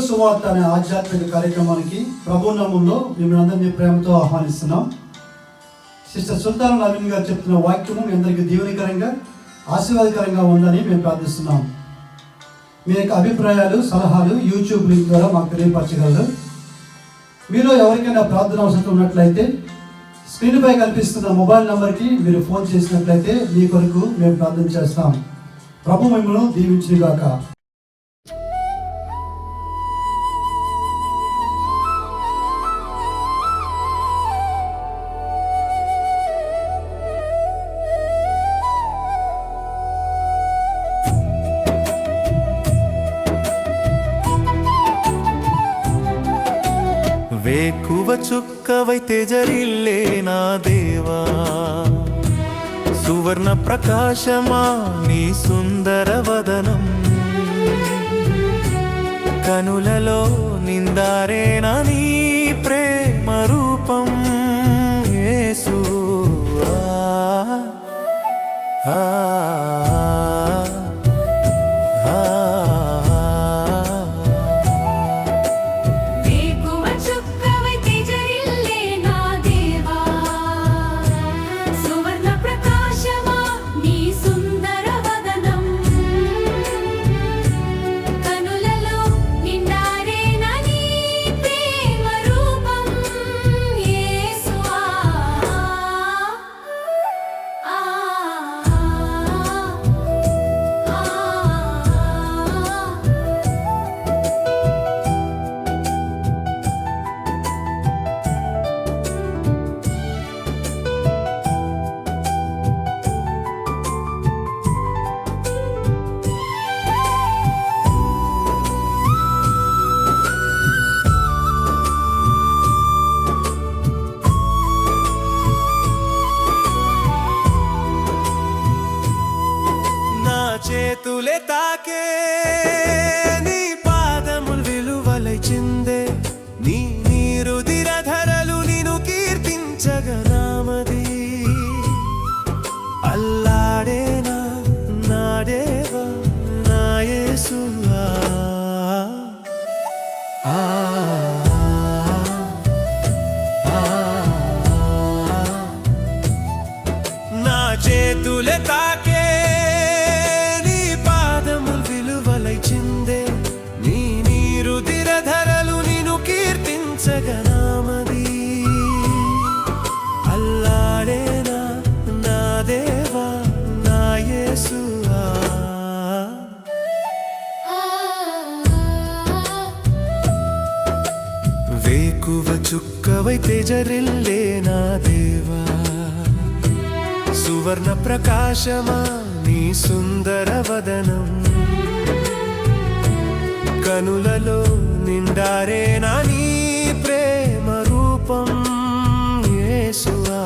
సువార్త అనే ఆధ్యాత్మిక కార్యక్రమానికి ప్రభు నామంలో మిమ్మల్ని అందరినీ ప్రేమతో ఆహ్వానిస్తున్నాం. సిస్టర్ సుల్తాన్ నవీన్ గారు చెప్తున్న వాక్యము మీ అందరికీ దీవెనకరంగా ఆశీర్వాదకరంగా ఉందని మేము ప్రార్థిస్తున్నాం. మీ యొక్క అభిప్రాయాలు సలహాలు యూట్యూబ్ లింక్ ద్వారా మాకు తెలియపరచగలరు. మీలో ఎవరికైనా ప్రార్థన అవసరం ఉన్నట్లయితే స్క్రీన్పై కనిపిస్తున్న మొబైల్ నెంబర్కి మీరు ఫోన్ చేసినట్లయితే మీ కొరకు మేము ప్రార్థన చేస్తాం. ప్రభు మిమ్మల్ని దీవించుగాక. వేకువ చుక్కవై తెజరిల్లే నా దేవా, సువర్ణ ప్రకాశమా నీ సుందర వదనం, కనులలో నిందారేనా నీ ప్రేమ రూపం. యేసు చేతులే తాకే నీ పాదములు విలువలై చిందే, నీ నీరుదిరధరలు నిన్ను కీర్తించగనామది. అల్లాడేనా నా దేవా నా యేసువా, నా చేతులే తాకే జగనామది. అల్లాడేనా నా దేవా నా యేసువా, వేకువ చుక్కవై తెజరిల్లే నా దేవా, సువర్ణ ప్రకాశమా నీ సుందర వదనం, కనులలో నిండారేనా నీ ప్రేమ రూపం. యేసువా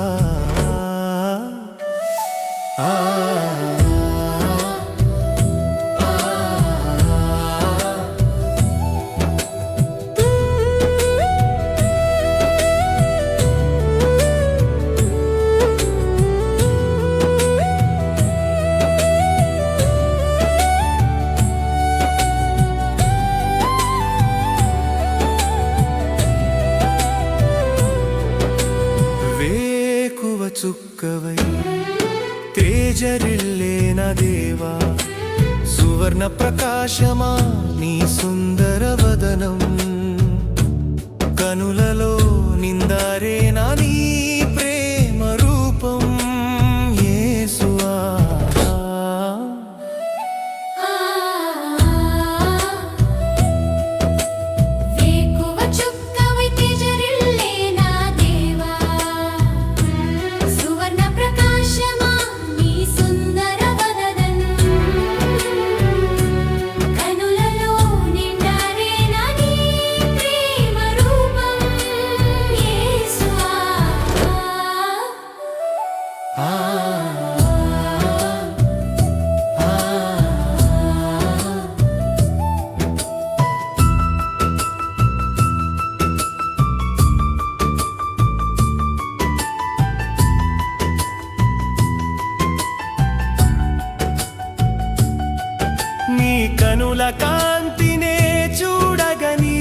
చుక్కవై తేజరిల్లే నా దేవా, సువర్ణ ప్రకాశమా నీ సుందర వదనం, కనులలో నిందారేనా నీ ప్రేమ రూపం. యేసువా కనుల కాంతినే చూడగని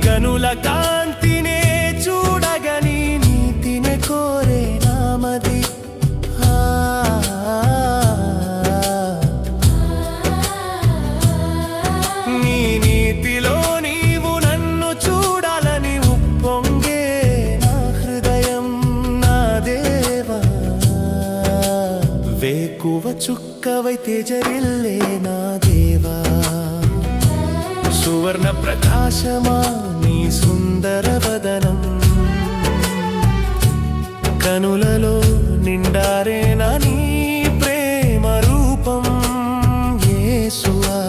కనుల కాంతినే చూడగని నీతినే కోరే నామది. నీ నీతిలో నీవు నన్ను చూడాలని ఉప్పొంగే నా హృదయం నా దేవా. వేకువ చుక్కవై తేజరిల్లే నా దేవా. సువర్ణ ప్రకాశమా నీ సుందర వదనం, కనులలో నిండారేనా నీ ప్రేమ రూపం యేసువా.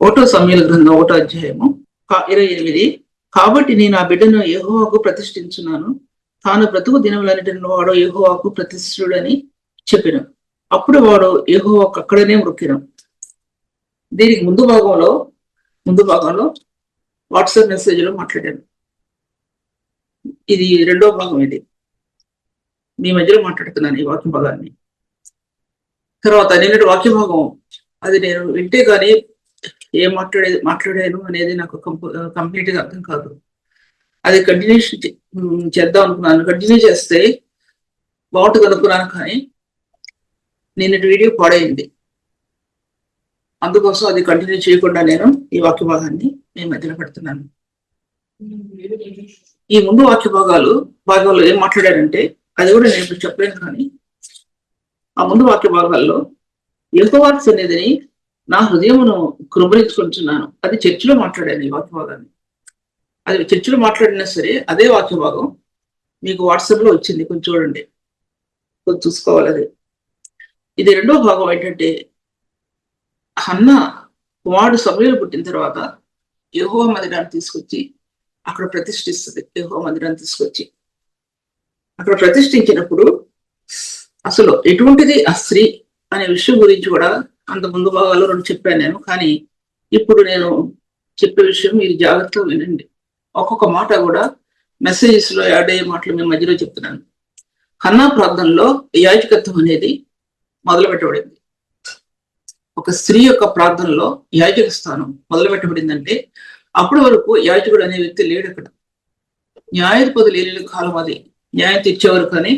ఒకటో సమూయేలు గ్రంథం 1వ అధ్యాయము 28. కాబట్టి నేను ఆ బిడ్డను యెహోవాకు ప్రతిష్ఠించున్నాను, తాను బ్రతుకు దినములన్నిటిలో వాడు యెహోవాకు ప్రతిష్ఠుడని చెప్పిన. అప్పుడు వాడు యెహోవాకు అక్కడనే మొక్కిన. దీనికి ముందు భాగంలో వాట్సాప్ మెసేజ్ లో మాట్లాడాను. ఇది రెండో భాగం. ఇది మీ మధ్యలో మాట్లాడుతున్నాను ఈ వాక్య భాగాన్ని. తర్వాత నిన్నటి వాక్య భాగం అది నేను వింటే కానీ ఏం మాట్లాడాను అనేది నాకు కంప్లీట్ గా అర్థం కాదు. అది కంటిన్యూషన్ చేద్దాం అనుకున్నాను. కంటిన్యూ చేస్తే బాగుంటుంది అనుకున్నాను, కానీ నిన్నటి వీడియో పాడైంది. అందుకోసం అది కంటిన్యూ చేయకుండా నేను ఈ వాక్య భాగాన్ని నేను మధ్యలో పెడుతున్నాను. ఈ ముందు వాక్య భాగాల్లో ఏం మాట్లాడారంటే అది కూడా నేను ఇప్పుడు చెప్పలేను, కానీ ఆ ముందు వాక్య భాగాల్లో యెహోవా సన్నిధిని నా హృదయమును కృపరించుకుంటున్నాను. అది చర్చిలో మాట్లాడాను ఈ వాక్య భాగాన్ని. అది చర్చిలో మాట్లాడినా సరే అదే వాక్య భాగం మీకు వాట్సాప్ లో వచ్చింది, కొంచెం చూడండి, కొంచెం చూసుకోవాలి. అది ఇది రెండో భాగం ఏంటంటే, హన్నా కుమారుడు సమూయేలు పుట్టిన తర్వాత యెహోవా మందిరాన్ని తీసుకొచ్చి అక్కడ ప్రతిష్ఠిస్తుంది. యెహోవా మందిరాన్ని తీసుకొచ్చి అక్కడ ప్రతిష్ఠించినప్పుడు అసలు ఎటువంటిది ఆ స్త్రీ అనే విషయం గురించి కూడా అంత ముందు భాగాల్లో 2 చెప్పాను నేను. కానీ ఇప్పుడు నేను చెప్పే విషయం మీరు జాగ్రత్తగా వినండి. ఒక్కొక్క మాట కూడా మెసేజెస్ లో యాడ్ అయ్యే మాటలు మేము మధ్యలో చెప్తున్నాను. హన్నా ప్రార్థనలో యాజకత్వం అనేది మొదలు పెట్టబడింది. ఒక స్త్రీ యొక్క ప్రార్థనలో యాజక స్థానం మొదలు పెట్టబడిందంటే అప్పటి వరకు యాజకుడు అనే వ్యక్తి లేడు అక్కడ. న్యాయాధిపతులు లేని కాలం అది. న్యాయం తెచ్చేవారు కానీ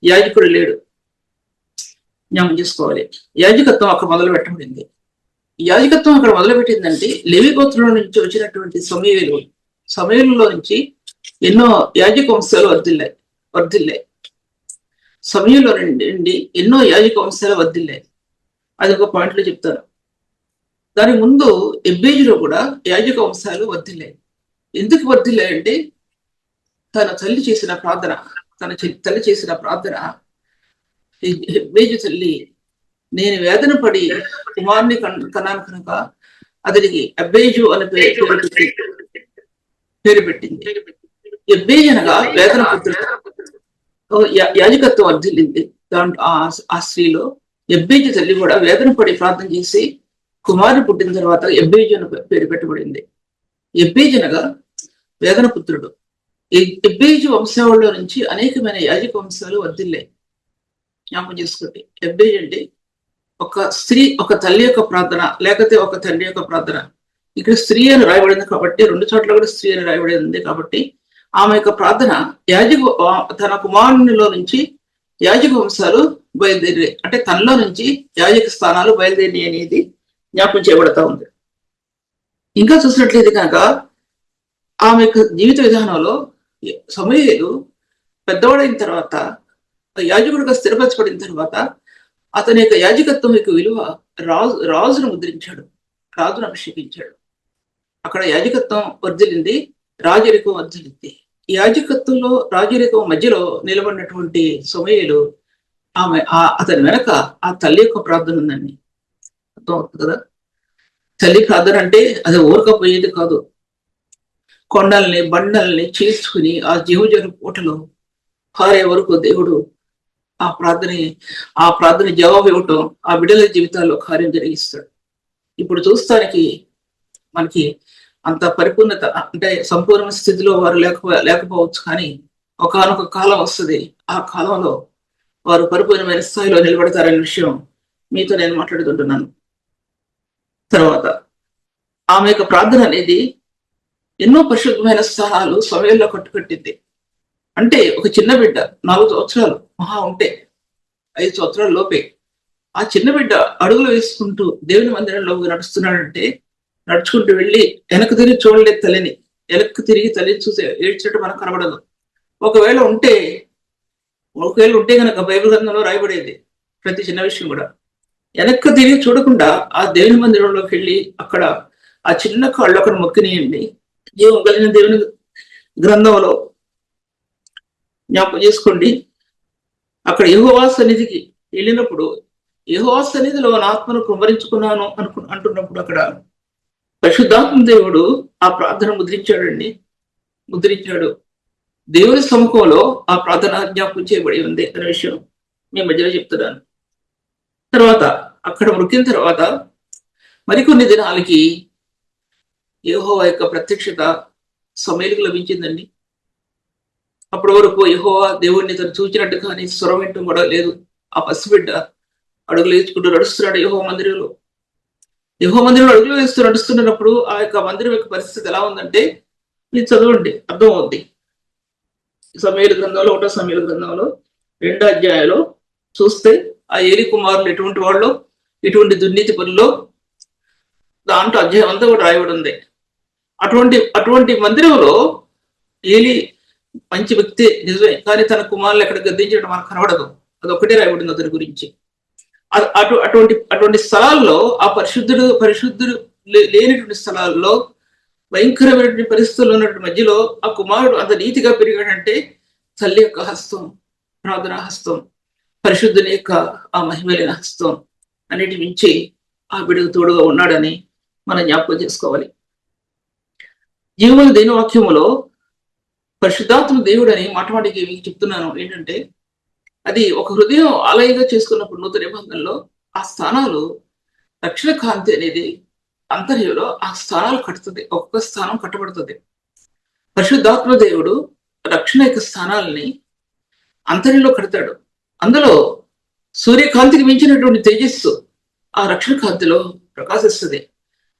యాజకుడు లేడు. జ్ఞాపకం చేసుకోవాలి. యాజకత్వం అక్కడ మొదలు పెట్టబడింది. యాజకత్వం అక్కడ మొదలు పెట్టిందంటే లేవి గోత్రంలో నుంచి వచ్చినటువంటి సమూయేలులో నుంచి ఎన్నో యాజక వంశాలు వర్ధిల్లాయి. సమూయేలులో నుండి ఎన్నో యాజక వంశాలు వర్ధిల్లాయి. అది ఒక పాయింట్ లో చెప్తారు. దాని ముందు ఎబ్బేజులో కూడా యాజక వంశాలు వర్ధిల్లాయి. ఎందుకు వర్ధిల్లాయంటే తన తల్లి చేసిన ప్రార్థన ఎబ్బేజు తల్లి, నేను వేదన పడి కుమారుని కన్నాను కనుక అతనికి ఎబ్బేజు అనే పేరు పెట్టింది. ఎబ్బేజు అనగా వేదన పుత్రుడు. యాజకత్వం వర్ధిల్లింది. దాంట్లో ఆ స్త్రీలో ఎబ్బేజు తల్లి కూడా వేదన పడి ప్రార్థన చేసి కుమారుడు పుట్టిన తర్వాత ఎబ్బేజు అని పేరు పెట్టబడింది. ఎబ్బేజు అనగా వేదన పుత్రుడు. ఎబ్బేజు వంశావళిలో నుంచి అనేకమైన యాజక వంశాలు వర్ధిల్లాయి. జ్ఞాపకం చేసుకోండి. ఎబ్బేజు అంటే ఒక స్త్రీ, ఒక తల్లి యొక్క ప్రార్థన, లేకపోతే ఒక తండ్రి యొక్క ప్రార్థన. ఇక్కడ స్త్రీ అని రాయబడింది కాబట్టి 2 చోట్ల కూడా స్త్రీ అని రాయబడింది కాబట్టి ఆమె యొక్క ప్రార్థన తన కుమారునిలో నుంచి యాజక వంశాలు బయలుదేరి, అంటే తనలో నుంచి యాజక స్థానాలు బయలుదేరి అనేది జ్ఞాపకం చేయబడతా ఉంది. ఇంకా చూసినట్లయితే కనుక ఆమె యొక్క జీవిత విధానంలో సమూయేలు పెద్దవాడైన తర్వాత, యాజకుడిగా స్థిరపరచబడిన తర్వాత అతని యొక్క యాజకత్వం యొక్క విలువ రాజును ముద్రించాడు, రాజును అభిషేకించాడు. అక్కడ యాజకత్వం వర్ధిల్లింది, రాజరికం వర్ధిల్లింది. యాజకత్వంలో రాజరికం మధ్యలో నిలబడినటువంటి సమూయేలు అతని వెనక ఆ తల్లి యొక్క ప్రార్థన ఉందండి. అర్థం అవుతుంది కదా. తల్లి ప్రార్థన అంటే అది ఊరకపోయేది కాదు. కొండల్ని బండల్ని చీల్చుకుని ఆ జీవజల పూటలో పారే వరకు దేవుడు ఆ ప్రార్థన జవాబు ఇవ్వటం ఆ బిడ్డల జీవితాల్లో కార్యం జరిగిస్తాడు. ఇప్పుడు చూస్తానికి మనకి అంత పరిపూర్ణత అంటే సంపూర్ణ స్థితిలో వారు లేకపోవచ్చు, కానీ ఒకానొక కాలం వస్తుంది, ఆ కాలంలో వారు పరిపూర్ణమైన స్థాయిలో నిలబడతారనే విషయం మీతో నేను మాట్లాడుతుంటున్నాను. తర్వాత ఆమె యొక్క ప్రార్థన అనేది ఎన్నో పరిశుద్ధమైన స్థానాలు సమయంలో కట్టుకట్టింది. అంటే ఒక చిన్న బిడ్డ 4 సంవత్సరాలు మహా ఉంటే 5 సంవత్సరాల లోపే ఆ చిన్న బిడ్డ అడుగులు వేసుకుంటూ దేవుని మందిరంలో నడుస్తున్నాడంటే, నడుచుకుంటూ వెళ్ళి వెనక్కి తిరిగి చూడలేదు తల్లిని, వెనక్కి తిరిగి తల్లిని చూసి ఏడ్చినట్టు మనకు కనబడదు. ఒకవేళ ఉంటే కనుక బైబిల్ గ్రంథంలో రాయబడేది ప్రతి చిన్న విషయం కూడా. వెనక్కి తిరిగి చూడకుండా ఆ దేవుని మందిరంలోకి వెళ్ళి అక్కడ ఆ చిన్న కాళ్ళు అక్కడ మొక్కినియండి. జీవం కలిగిన దేవుని గ్రంథంలో జ్ఞాపకం చేసుకోండి. అక్కడ యెహోవా సన్నిధికి వెళ్ళినప్పుడు యెహోవా సన్నిధిలో నా ఆత్మను కుమ్మరించుకున్నాను అంటున్నప్పుడు అక్కడ పరిశుద్ధాత్మ దేవుడు ఆ ప్రార్థన ముద్రించాడు. దేవుని సముఖంలో ఆ ప్రార్థన జ్ఞాపకం చేయబడి ఉంది అనే విషయం మీ మధ్యలో చెప్తున్నాను. తర్వాత అక్కడ మొక్కిన తర్వాత మరికొన్ని దినాలకి యెహోవా యొక్క ప్రత్యక్షత సమూయేలుకు లభించిందండి. అప్పటి వరకు యెహోవా దేవుడిని తను చూచినట్టు కానీ స్వరం వింటూ కూడా లేదు. ఆ పసిబిడ్డ అడుగులు వేసుకుంటూ నడుస్తున్నాడు యెహోవా మందిరంలో. అడుగులు వేస్తూ నడుస్తున్నప్పుడు ఆ యొక్క మందిరం యొక్క పరిస్థితి ఎలా ఉందంటే మీరు చదవండి, అర్థం అవుద్ది. సమూయేలు గ్రంథంలో 1వ సమూయేలు గ్రంథంలో 2వ అధ్యాయంలో చూస్తే ఆ ఏలి కుమారులు ఎటువంటి వాళ్ళు, ఎటువంటి దుర్నీతి పనుల్లో దాంట్లో అధ్యాయం అంతా కూడా రాయబడి ఉంది. అటువంటి మందిరంలో ఏలి మంచి వ్యక్తి నిజమే, కానీ తన కుమారులు ఎక్కడ గద్దించడం మనకు కనబడదు. అదొక్కటే రాయబడింది అతని గురించి. అటువంటి స్థలాల్లో ఆ పరిశుద్ధుడు లేనటువంటి స్థలాల్లో భయంకరమైనటువంటి పరిస్థితుల్లో ఉన్నటువంటి మధ్యలో ఆ కుమారుడు అంత నీతిగా పెరిగాడంటే తల్లి యొక్క హస్తం, ప్రార్థనా హస్తం, పరిశుద్ధుని యొక్క ఆ మహిమలైన హస్తం అన్నిటి మించి ఆ బిడ్డకు తోడుగా ఉన్నాడని మనం జ్ఞాపకం చేసుకోవాలి. జీవముల దేని వాక్యములో పరిశుద్ధాత్మ దేవుడు అని మాటమాటికి మీకు చెప్తున్నాను ఏంటంటే, అది ఒక హృదయం ఆలయంగా చేసుకున్నప్పుడు నూతన నిబంధనలో ఆ స్థానాలు రక్షణ కాంతి అనేది అంతర్యంలో ఆ స్థానాలు కట్టుతుంది. ఒక్కొక్క స్థానం కట్టబడుతుంది. పరిశుద్ధాత్మ దేవుడు రక్షణ యొక్క స్థానాలని అంతర్యంలో కడతాడు. అందులో సూర్యకాంతికి మించినటువంటి తేజస్సు ఆ రక్షణ కాంతిలో ప్రకాశిస్తుంది.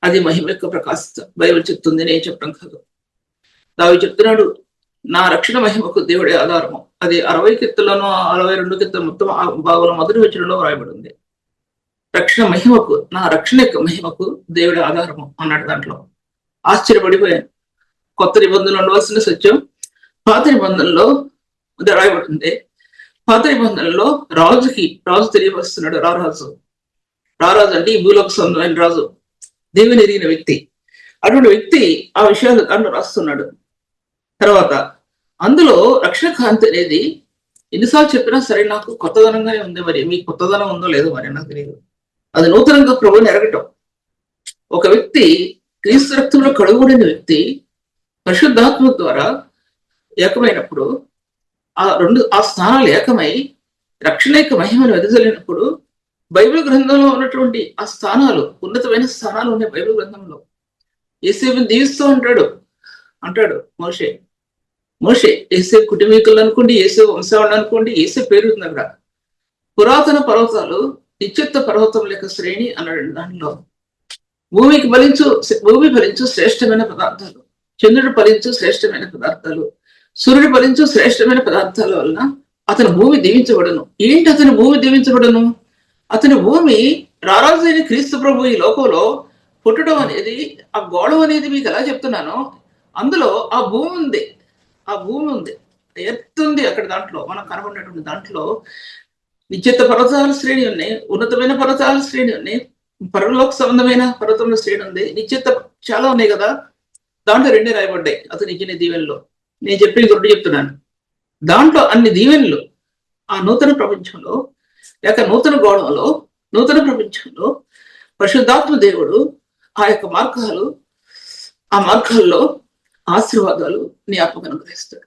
అది మహిమ యొక్క ప్రకాశిత బైబిల్ చెప్తుంది, నేను చెప్పడం కాదు. దావీదు చెప్తున్నాడు, నా రక్షణ మహిమకు దేవుడే ఆధారము. అది 60 కీర్తనలోనూ 62 కీర్తన మొత్తం భాగంలో మొదటి వచనంలో రాయబడి ఉంది. రక్షణ మహిమకు, నా రక్షణ యొక్క మహిమకు దేవుడే ఆధారము అన్నాడు. దాంట్లో ఆశ్చర్యపడిపోయాను. కొత్త నిబంధనలు ఉండవలసిన సత్యం పాత నిబంధనలో రాయబడింది. పాత నిబంధనలో రాజు తెలియవస్తున్నాడు. రారాజు అంటే ఈ భూలోక సంబంధమైన రాజు, దేవుని ఎరిగిన వ్యక్తి. అటువంటి వ్యక్తి ఆ విషయాలు దాంట్లో రాస్తున్నాడు. తర్వాత అందులో రక్షణ కాంతి అనేది ఎన్నిసార్లు చెప్పినా సరే నాకు కొత్తదనంగానే ఉంది. మరి మీకు కొత్తదనం ఉందో లేదో మరి నాకు తెలియదు. అది నూతనంగా ప్రభువుని ఎరగటం. ఒక వ్యక్తి క్రీస్తు రక్తంలో కడుగుబడిన వ్యక్తి పరిశుద్ధాత్మ ద్వారా ఏకమైనప్పుడు ఆ స్థానాలు ఏకమై రక్షణ యొక్క మహిమను వెదజల్లినప్పుడు బైబిల్ గ్రంథంలో ఉన్నటువంటి ఆ స్థానాలు, ఉన్నతమైన స్థానాలు ఉన్నాయి బైబిల్ గ్రంథంలో. యేసేపుని దీవిస్తూ అంటాడు మోషే యేసేపు కుటుంబీకులు అనుకోండి, యేసేపు వంశావళి అనుకోండి, యేసేపు పేరుంది అక్కడ. పురాతన పర్వతాలు నిశ్చిత పర్వతం లేక శ్రేణి అన్నాడు. దానిలో భూమి ఫలించు శ్రేష్టమైన పదార్థాలు, చంద్రుడు ఫలించు శ్రేష్టమైన పదార్థాలు, సూర్యుడు ఫలించు శ్రేష్టమైన పదార్థాల వలన అతని భూమి దీవించబడను. ఏంటి అతని భూమి దీవించబడను? అతని భూమి రారాజు అయిన క్రీస్తు ప్రభు ఈ లోకంలో పుట్టడం అనేది, ఆ గోళం అనేది మీకు ఎలా చెప్తున్నానో అందులో ఆ భూమి ఉంది. ఎర్త్ ఉంది అక్కడ. దాంట్లో మనం కనబడినటువంటి దాంట్లో నిశ్చిత పర్వతాల శ్రేణి ఉన్నాయి, ఉన్నతమైన పర్వతాల శ్రేణి ఉన్నాయి, పరలోక సంబంధమైన పర్వతముల శ్రేణి ఉంది, నిశ్చిత చాలా ఉన్నాయి కదా. దాంట్లో 2 రాయబడ్డాయి అతను ఇచ్చిన దీవెనలో. నేను చెప్పి 2 చెప్తున్నాను. దాంట్లో అన్ని దీవెనలు ఆ నూతన ప్రపంచంలో లేక నూతన గోళంలో, నూతన ప్రపంచంలో పరిశుద్ధాత్మ దేవుడు ఆ యొక్క మార్గాల్లో ఆశీర్వాదాలు నీ ఆత్మకు అనుగ్రహిస్తాడు.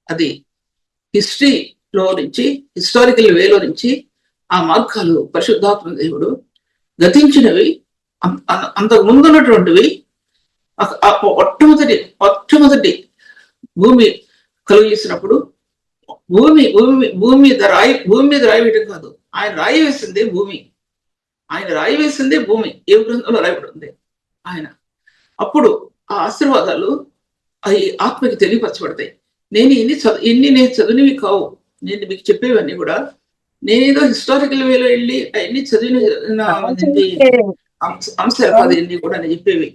అది హిస్టరీలో నుంచి, హిస్టారికల్ వేలో నుంచి ఆ మార్గాలు పరిశుద్ధాత్మ దేవుడు గతించినవి, అంతకు ముందున్నటువంటివి. మొట్టమొదటి భూమి కలుగు చేసినప్పుడు భూమి మీద రాయి వేయడం కాదు, ఆయన రాయి వేసిందే భూమి. ఏ గ్రంథంలో రాయబడి ఉంది ఆయన. అప్పుడు ఆ ఆశీర్వాదాలు అవి ఆత్మకి తెలియపరచబడతాయి. నేను చదివినవి కావు, నేను మీకు చెప్పేవన్నీ కూడా నేనేదో హిస్టారికల్ వేలో వెళ్ళి అవన్నీ చదివిన అంశాలు కాదు, ఇవన్నీ కూడా నేను చెప్పేవి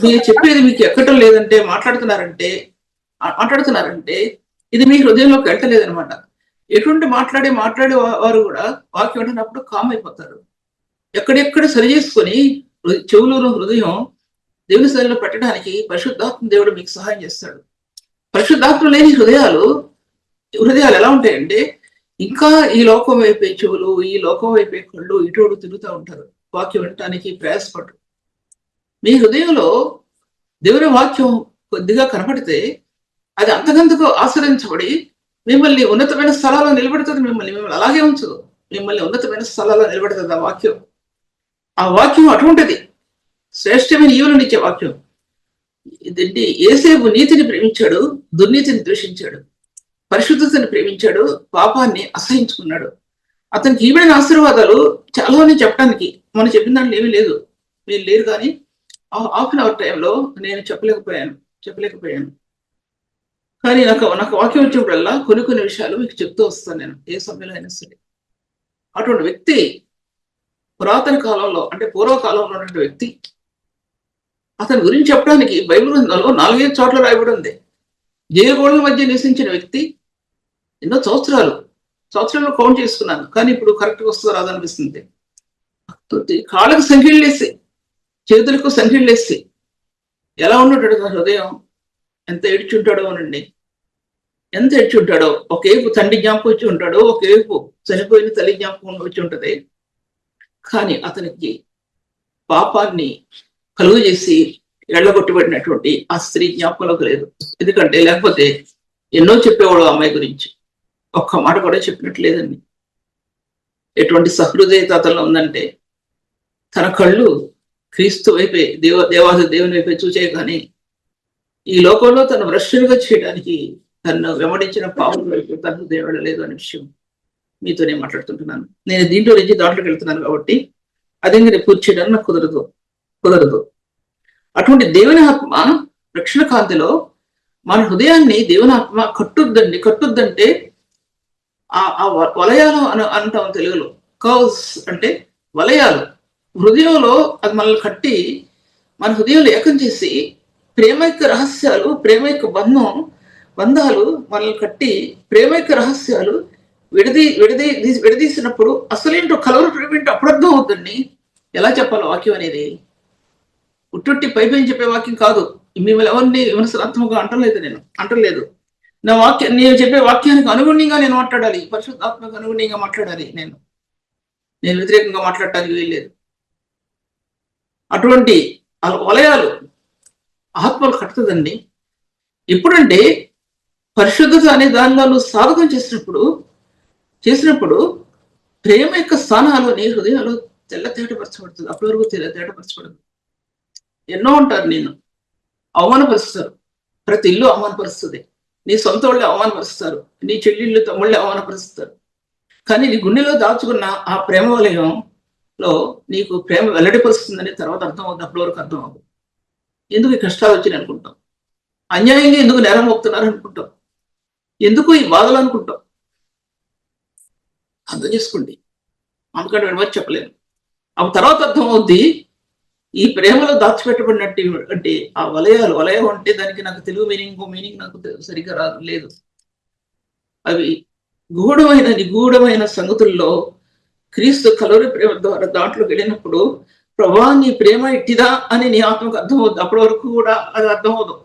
మీరు చెప్పేది మీకు ఎక్కడం లేదంటే మాట్లాడుతున్నారంటే ఇది మీ హృదయంలోకి వెళ్ళలేదనమాట. ఎటువంటి మాట్లాడే వారు కూడా వాక్యం వింటున్నప్పుడు కామ్ అయిపోతారు. ఎక్కడెక్కడ సరి చేసుకొని చెవులు హృదయం దేవుని సరిలో పెట్టడానికి పరిశుద్ధాత్మ దేవుడు మీకు సహాయం చేస్తాడు. పరిశుద్ధాత్మ లేని హృదయాలు ఎలా ఉంటాయంటే ఇంకా ఈ లోకం వైపే చెవులు, ఈ లోకం వైపే కళ్ళు ఇటోడు తిరుగుతూ ఉంటారు. వాక్యం వినటానికి ప్రయాసపడరు. మీ హృదయంలో దేవుని వాక్యం కొద్దిగా కనపడితే అది అంతకంతకు ఆశ్రయించబడి మిమ్మల్ని ఉన్నతమైన స్థలాల్లో నిలబెడుతుంది. మిమ్మల్ని అలాగే ఉంచదు, మిమ్మల్ని ఉన్నతమైన స్థలాల్లో నిలబెడుతుంది ఆ వాక్యం అటువంటిది, శ్రేష్టమైన ఈవులను ఇచ్చే వాక్యం. ఇదేంటి, యేసేపు నీతిని ప్రేమించాడు, దుర్నీతిని ద్వేషించాడు, పరిశుద్ధతని ప్రేమించాడు, పాపాన్ని అసహించుకున్నాడు. అతనికి ఈవిడైన ఆశీర్వాదాలు చాలా మంది చెప్పడానికి, మనం చెప్పిన దాంట్లో ఏమీ లేదు, మీరు లేరు. కానీ ½ టైంలో నేను చెప్పలేకపోయాను. కానీ నాకు వాక్యం వచ్చినప్పుడల్లా కొన్ని విషయాలు మీకు చెప్తూ వస్తాను నేను, ఏ సమయంలో అయినా సరే. అటువంటి వ్యక్తి పురాతన కాలంలో, అంటే పూర్వకాలంలో ఉన్నటువంటి వ్యక్తి, అతని గురించి చెప్పడానికి బైబిల్ గ్రంథంలో 4-5 చోట్ల రాయబడి ఉంది. జైలు గోడల మధ్య నివసించిన వ్యక్తి, ఎన్నో సంవత్సరాలు కౌంట్ చేసుకున్నాను, కానీ ఇప్పుడు కరెక్ట్గా వస్తుందో రాదనిపిస్తుంది. కాళ్ళకు సంఖ్యలేసి, చేతులకు సంఖ్యలేసి ఎలా ఉన్నాడు హృదయం, ఎంత ఏడ్చుంటాడో అనండి, ఎంత ఏడ్చుంటాడో. ఒకవైపు తండ్రి జ్ఞాపకం వచ్చి ఉంటాడు, ఒకవైపు చనిపోయిన తల్లి జ్ఞాపకం వచ్చి ఉంటది. కానీ అతనికి పాపాన్ని కలుగు చేసి ఎళ్ళగొట్టబడినటువంటి ఆ స్త్రీ జ్ఞాపకంలోకి లేదు. ఎందుకంటే లేకపోతే ఎన్నో చెప్పేవాడు అమ్మాయి గురించి, ఒక్క మాట కూడా చెప్పినట్లేదండి. ఎటువంటి సహృదయత అతనిలో ఉందంటే తన కళ్ళు క్రీస్తు వైపే, దేవాది దేవుని వైపే చూచే, కానీ ఈ లోకంలో తను భ్రష్టునిగా చేయడానికి తను వెంబడించిన పావుల వైపు తన హృదయం వెళ్ళలేదు అనే విషయం మీతోనే మాట్లాడుతుంటున్నాను. నేను దీంట్లో నుంచి దాంట్లోకి వెళ్తున్నాను కాబట్టి అదే నేను పూర్తి చేయడానికి నాకు కుదరదు. అటువంటి దేవుని ఆత్మ రక్షణ కాంతిలో మన హృదయాన్ని దేవుని ఆత్మ కట్టుద్దంటే ఆ వలయాలు అంటాం తెలుగులో. కౌస్ అంటే వలయాలు. హృదయంలో అది మనల్ని కట్టి మన హృదయంలో ఏకం చేసి ప్రేమైక రహస్యాలు, ప్రేమైక బంధాలు మనల్ని కట్టి ప్రేమైక రహస్యాలు విడదీసినప్పుడు అసలేంటో కలవర ప్రేమేంటో అప్పుడు అర్థం అవుతుంది. ఎలా చెప్పాలి వాక్యం అనేది? ఉట్టుట్టి పైపైన చెప్పే వాక్యం కాదు. మిమ్మల్ని ఎవరిని విమర్శనాత్మకంగా అంటలేదు. నేను చెప్పే వాక్యానికి అనుగుణ్యంగా నేను మాట్లాడాలి, పరిశుద్ధాత్మకు అనుగుణ్యంగా మాట్లాడాలి. నేను వ్యతిరేకంగా మాట్లాడటానికి వీల్లేదు. అటువంటి వలయాలు ఆత్మలు కట్టుతుందండి. ఎప్పుడంటే పరిశుద్ధత అనే దానిలో సాధకం చేసినప్పుడు ప్రేమ యొక్క స్థానాలు నీ హృదయంలో తేటపరచబడుతుంది. అప్పటి వరకు తేటపరచబడదు. ఎన్నో ఉంటారు, నిన్ను అవమానపరుస్తారు. ప్రతి ఇల్లు అవమానపరుస్తుంది. నీ సొంత వాళ్ళే అవమానపరుస్తారు, నీ చెల్లెళ్ళు తమ్ముళ్ళే అవమానపరుస్తారు. కానీ నీ గుండెలో దాచుకున్న ఆ ప్రేమ వలయంలో నీకు ప్రేమ వెల్లడిపరుస్తుందని తర్వాత అర్థం అవుతుంది. అప్పటి వరకు అర్థం అవుతుంది. ఎందుకు ఈ కష్టాలు వచ్చినాయి అనుకుంటాం, అన్యాయంగా ఎందుకు నేరం మోపుతున్నారు అనుకుంటాం, ఎందుకు ఈ బాధలు అనుకుంటాం. అర్థం చేసుకోండి, అందుకంటే వెనవచ్చి చెప్పలేను. ఆ తర్వాత అర్థం అవుద్ది ఈ ప్రేమలో దాచిపెట్టబడినట్టు. అంటే ఆ వలయం అంటే దానికి నాకు తెలుగు మీనింగ్ నాకు సరిగ్గా లేదు. అవి నిగూఢమైన సంగతుల్లో క్రీస్తు కలవరి ప్రేమ ద్వారా దాంట్లోకి వెళ్ళినప్పుడు ప్రభా నీ ప్రేమ ఇట్టిదా అని నీ ఆత్మకు అర్థమవుద్ది. అప్పటి వరకు కూడా అది అర్థమవుదు.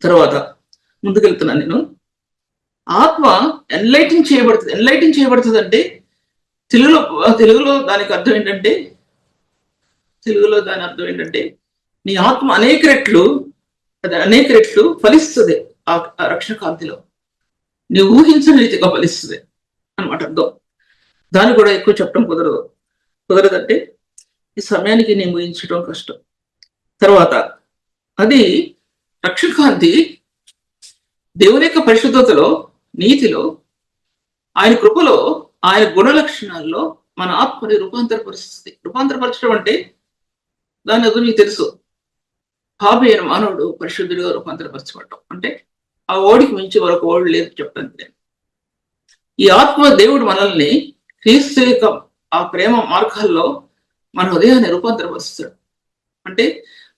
తర్వాత ముందుకెళ్తున్నాను నేను. ఆత్మ ఎన్లైటింగ్ చేయబడుతుంది అంటే తెలుగులో దానికి అర్థం ఏంటంటే, నీ ఆత్మ అనేక రెట్లు ఫలిస్తుంది ఆ రక్షణ కాంతిలో. నీవు ఊహించని రీతిగా ఫలిస్తుంది అన్నమాట అర్థం. దాన్ని కూడా ఎక్కువ చెప్పడం కుదరదంటే ఈ సమయానికి నేను ఊహించడం కష్టం. తర్వాత అది రక్షణ కాంతి దేవుని యొక్క పరిశుద్ధతలో, నీతిలో, ఆయన కృపలో, ఆయన గుణ లక్షణాల్లో మన ఆత్మని రూపాంతరపరచడం అంటే దాని అది నీకు తెలుసు. పాపి అయిన మానవుడు పరిశుద్ధుడిగా రూపాంతరపరచబడటం అంటే ఆ ఓడికి మించి మరొక ఓడి లేదు చెప్పడానికి నేను. ఈ ఆత్మ దేవుడు మనల్ని క్రీస్తు యొక్క ఆ ప్రేమ మార్గాల్లో మన హృదయాన్ని రూపాంతరపరుస్తాడు. అంటే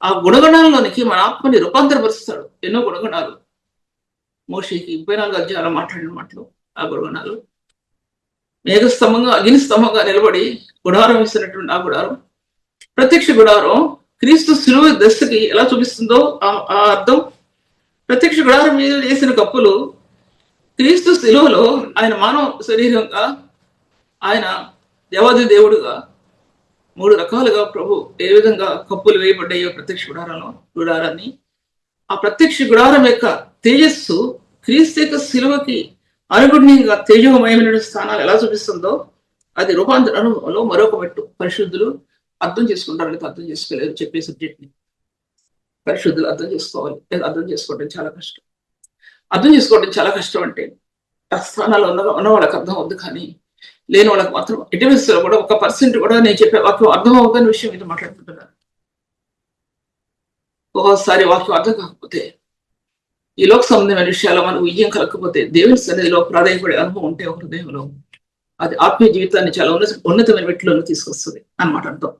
ఆ గుణగణాల్లోనికి మన ఆత్మని రూపాంతరపరుస్తాడు. ఎన్నో గుణగణాలు మోషేకి 34 అధ్యాయాలు మాట్లాడిన మాటలు. ఆ గుణగణాలు మేఘస్తంభంగా అగ్నిస్తంభంగా నిలబడి గుడారం వేసినటువంటి ఆ గుడారం, ప్రత్యక్ష గుడారం క్రీస్తు శిలువ దశకి ఎలా చూపిస్తుందో ఆ అర్థం. ప్రత్యక్ష గుడారం మీద వేసిన కప్పులు క్రీస్తు శిలువలో ఆయన మానవ శరీరంగా, ఆయన దేవాది దేవుడుగా 3 రకాలుగా ప్రభు ఏ విధంగా కప్పులు వేయబడ్డాయో ప్రత్యక్ష గుడారాన్ని, ఆ ప్రత్యక్ష గుడారం యొక్క తేజస్సు క్రీస్తు యొక్క శిలువకి అనుగుణ్యంగా తేజోమయమైన స్థానాలు ఎలా చూపిస్తుందో అది రూపాంతరంలో మరొక మెట్టు. పరిశుద్ధులు అర్థం చేసుకుంటారు, అర్థం చేసుకోలేదు చెప్పే సబ్జెక్ట్ని. పరిశుద్ధులు అర్థం చేసుకోవాలి, అర్థం చేసుకోవడం చాలా కష్టం. అర్థం చేసుకోవడం చాలా కష్టం అంటే ఆ స్థానాలు ఉన్న వాళ్ళకి అర్థం అవుద్దు, కానీ లేని వాళ్ళకి మాత్రం ఎటువెస్లో కూడా 1% కూడా నేను చెప్పే వాక్యం అర్థం అవుతున్న విషయం మీద మాట్లాడుతుంటున్నాను. ఒక్కోసారి వాక్యం అర్థం కాకపోతే, ఈ లోక సంబంధమైన విషయాల్లో మనకు విజయం కలగకపోతే, దేవుని సన్నిధిలో ప్రాధాన్యపడే అనుభవం ఉంటే ఒక హృదయంలో, అది ఆత్మీయ జీవితాన్ని చాలా ఉన్నతమైన మెట్లను తీసుకొస్తుంది అన్నమాట అర్థం.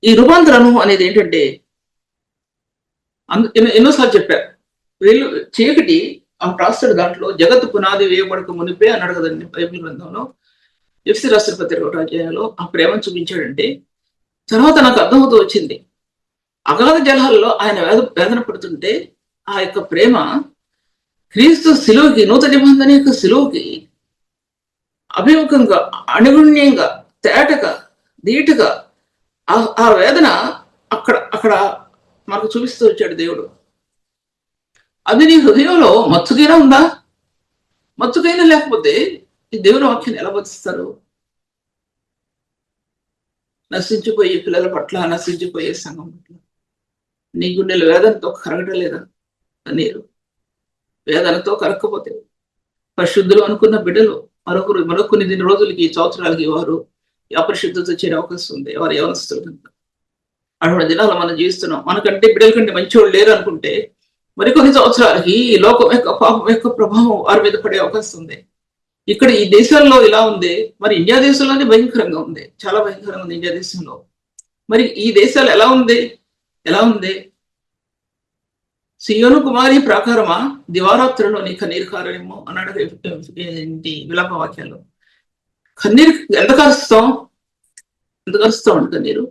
ఈ రూపాంతర అనుభవం అనేది ఏంటంటే ఎన్నోసార్లు చెప్పారు. వీళ్ళు చీకటి రాస్తాడు దాంట్లో జగత్తు పునాది వేయబడక మునిపే అన్నాడు కదండి బైబిల్ గ్రంథంలో. ఎఫ్సి రాష్ట్ర పత్రిక 1వ అధ్యాయంలో ఆ ప్రేమను చూపించాడంటే తర్వాత నాకు అర్థమవుతూ వచ్చింది. అగాధ జలాల్లో ఆయన వేదన పడుతుంటే ఆ యొక్క ప్రేమ క్రీస్తు శిలువకి, నూతన నిబంధన యొక్క శిలువకి అభిముఖంగా, అనుగుణ్యంగా, తేటగా, ధీటుగా ఆ వేదన అక్కడ మనకు చూపిస్తూ వచ్చాడు దేవుడు. అది నీ హృదయంలో మచ్చుకైనా ఉందా? మచ్చుకైనా లేకపోతే ఈ దేవుని వాక్యాన్ని ఎలా బతిస్తారు? నశించిపోయే పిల్లల పట్ల, నశించిపోయే సంఘం పట్ల నీ గుండెలు వేదనతో కరగటం లేదా? నీరు వేదనతో కరగకపోతే పరిశుద్ధులు అనుకున్న బిడ్డలు మరొక కొన్ని రోజులకి, సంవత్సరాలకి వారు అపరిశుద్ధత చేరే అవకాశం ఉంది. వారు యవనస్తులు కనుక అటువంటి దినాలు మనం జీవిస్తున్నాం. మనకంటే బిడ్డల కంటే మంచివాళ్ళు లేరు అనుకుంటే మరికొన్ని సంవత్సరాలకి ఈ లోకం యొక్క పాపం యొక్క ప్రభావం వారి మీద పడే అవకాశం ఉంది. ఇక్కడ ఈ దేశాల్లో ఇలా ఉంది, మరి ఇండియా దేశంలోనే భయంకరంగా ఉంది, చాలా భయంకరంగా ఉంది ఇండియా దేశంలో. మరి ఈ దేశాలు ఎలా ఉంది? సియోను కుమారి ప్రాకారమా, దివారాత్రులో నీ కన్నీరు కారణమో అన్నాడు విలాప వాక్యాల్లో. కన్నీరు ఎంత కలుస్తాం అండి కన్నీరు?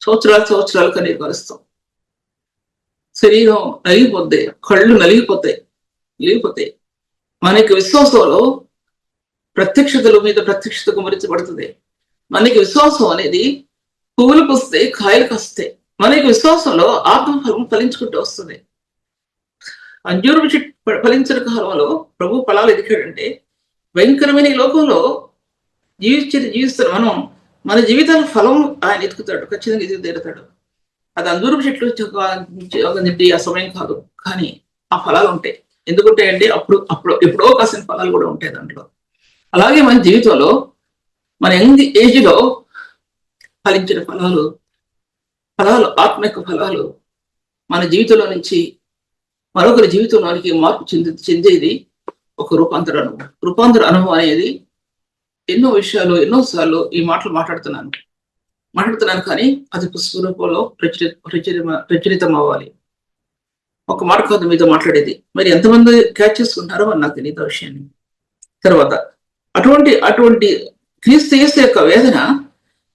సంవత్సరాలు కన్నీరు కలుస్తాం. శరీరం నలిగిపోద్ది, కళ్ళు నలిగిపోతాయి. మనకి విశ్వాసంలో ప్రత్యక్షతల మీద ప్రత్యక్షత కుమరించబడుతుంది. మనకి విశ్వాసం అనేది పువ్వులు పూస్తే కాయలు కాస్తాయి. మనకి విశ్వాసంలో ఆత్మఫలం ఫలించుకుంటూ వస్తుంది. అంజూరు ఫలించిన కాలంలో ప్రభు ఫలాలు ఎదిగాడంటే భయంకరమైన ఈ లోకంలో జీవిస్తున్న మనం, మన జీవితాల ఫలం ఆయన ఎత్తుకుతాడు, ఖచ్చితంగా ఎదుగు తీరుతాడు. అది అంజూరు చెట్లు ఆ సమయం కాదు, కానీ ఆ ఫలాలు ఉంటాయి. ఎందుకుంటాయంటే అప్పుడు ఎప్పుడో కాసిన ఫలాలు కూడా ఉంటాయి దాంట్లో. అలాగే మన జీవితంలో, మన యంగ్ ఏజ్ లో ఫలించిన ఫలాలు, ఆత్మిక ఫలాలు మన జీవితంలో నుంచి మరొకరి జీవితంలోనికి మార్పు చెందేది ఒక రూపాంతర అనుభవం అనేది ఎన్నోసార్లు ఈ మాటలు మాట్లాడుతున్నాను కానీ అది పుస్తక రూపంలో ప్రచురితం అవ్వాలి. ఒక మాట కాదు మీతో మాట్లాడేది. మరి ఎంతమంది క్యాచ్ చేసుకుంటారో మరి నాకు తెలియదు ఆ విషయాన్ని. తర్వాత అటువంటి క్రీస్తు యేసు యొక్క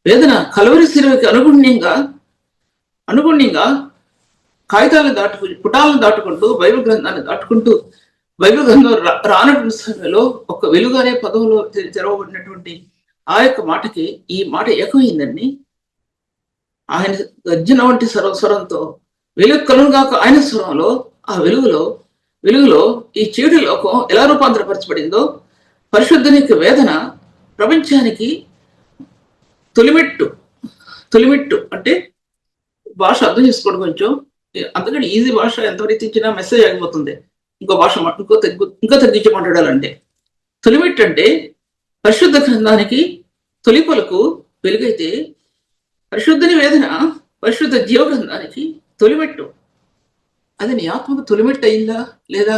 వేదన కలవరి శిలువకి అనుగుణ్యంగా కాగితాలను పుటాలను దాటుకుంటూ బైబిల్ గ్రంథాన్ని దాటుకుంటూ బైబిల్ గ్రంథం రానటువంటి సమయంలో ఒక వెలుగు అనే పదంలో తెరవబడినటువంటి ఆ యొక్క మాటకి ఈ మాట ఏకమైందండి. ఆయన గర్జన వంటి స్వరంతో వెలుగు కలుగుగాక ఆయన స్వరంలో, ఆ వెలుగులో ఈ చీకటి లోకం ఎలా రూపాంతరపరచబడిందో, పరిశుద్ధునికి వేదన ప్రపంచానికి తొలిమెట్టు అంటే భాష అర్థం చేసుకోవడం కొంచెం, అందుకని ఈజీ భాష ఎంతవరకు ఇచ్చినా మెసేజ్ ఆగిపోతుంది. ఇంకో భాష ఇంకా తగ్గించి మాట్లాడాలంటే తొలిమెట్టు అంటే పరిశుద్ధ గ్రంథానికి తొలి పలుకు వెలుగైతే, పరిశుద్ధుని వేదన పరిశుద్ధ జీవ గ్రంథానికి తొలిమెట్టు. అది నీ ఆత్మకు తొలిమెట్టు అయిందా లేదా?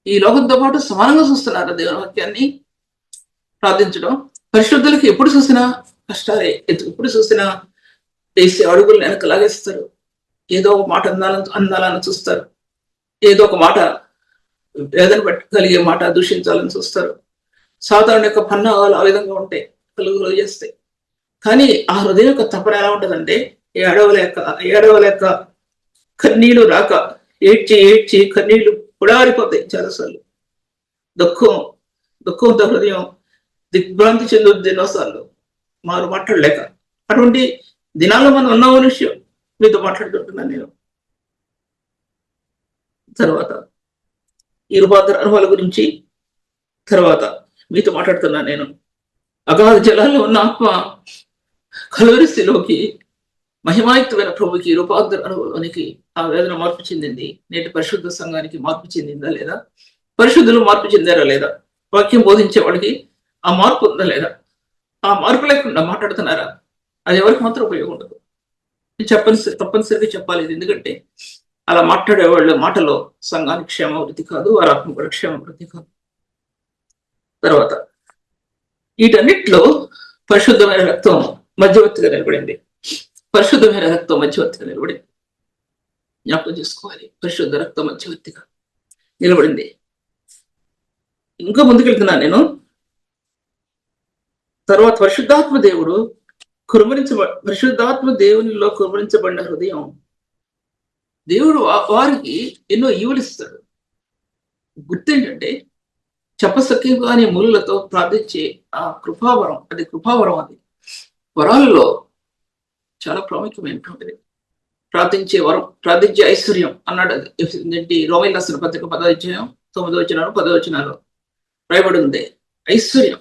ఈ లోకంతో పాటు సమానంగా చూస్తున్నారా దేవుని వాక్యాన్ని? ప్రార్థించడం పరిశుద్ధులకి ఎప్పుడు చూసినా కష్టాలే, ఎప్పుడు చూసినా వేసే అడుగులు వెనక లాగేస్తారు. ఏదో ఒక మాట అందాలని చూస్తారు, ఏదో ఒక మాట వేదన కలిగే మాట దూషించాలని చూస్తారు. సాధారణ యొక్క పన్నాగాలు ఆ విధంగా ఉంటాయి, కలుగులో చేస్తాయి. కానీ ఆ హృదయం యొక్క తపన ఎలా ఉంటుందంటే, ఏడవలేక కన్నీళ్లు రాక ఏడ్చి కన్నీళ్లు పొడారిపోతాయి చాలాసార్లు. దుఃఖంతో హృదయం దిగ్భ్రాంతి చెందుద్ది ఎన్నోసార్లు మారు మాట్లాడలేక. అటువంటి దినాల్లో మనం ఉన్న విషయం మీతో మాట్లాడుకుంటున్నాను నేను. తర్వాత ఈ రూపాంతర అనుభవాల గురించి తర్వాత మీతో మాట్లాడుతున్నాను నేను. అగాధ జలాల్లో ఉన్న ఆత్మ కలువరిస్థితిలోకి మహిమాయుక్తమైన ప్రభుకి రూపాంతర అనుభవానికి ఆ వేదన మార్పు చెందింది. నేటి పరిశుద్ధ సంఘానికి మార్పు చెందిందా లేదా? పరిశుద్ధులు మార్పు చెందారా లేదా? వాక్యం బోధించే వాళ్ళకి ఆ మార్పు ఉందా లేదా? ఆ మార్పు లేకుండా మాట్లాడుతున్నారా? అది ఎవరికి మాత్రం ఉపయోగం ఉండదు. తప్పనిసరిగా చెప్పాలి. ఎందుకంటే అలా మాట్లాడే వాళ్ళ మాటలో సంఘానికి క్షేమాభివృద్ధి కాదు, వారి ఆత్మ కూడా క్షేమాభివృద్ధి కాదు. తర్వాత వీటన్నిటిలో పరిశుద్ధమైన రక్తం మధ్యవర్తిగా నిలబడింది. పరిశుద్ధమైన రక్తం మధ్యవర్తిగా నిలబడింది. జ్ఞాపకం చేసుకోవాలి, పరిశుద్ధ రక్తం మధ్యవర్తిగా నిలబడింది. ఇంకా ముందుకెళ్తున్నాను నేను. తర్వాత పరిశుద్ధాత్మ దేవునిలో కురుమరించబడిన హృదయం, దేవుడు వారికి ఎన్నో ఈవులిస్తాడు. గుర్తేంటంటే చెప్పసఖ్యంగా అనే మూలలతో ప్రార్థించే ఆ కృపావరం, అది వరాలలో చాలా ప్రాముఖ్యమైనటువంటిది. ప్రార్థించే వరం, ప్రార్థించే ఐశ్వర్యం అన్నాడు. అది రోమీయులకు రాసిన పత్రిక 10వ అధ్యాయం 9వ వచనం 10వ వచనాలు రాయబడి ఉంది. ఐశ్వర్యం,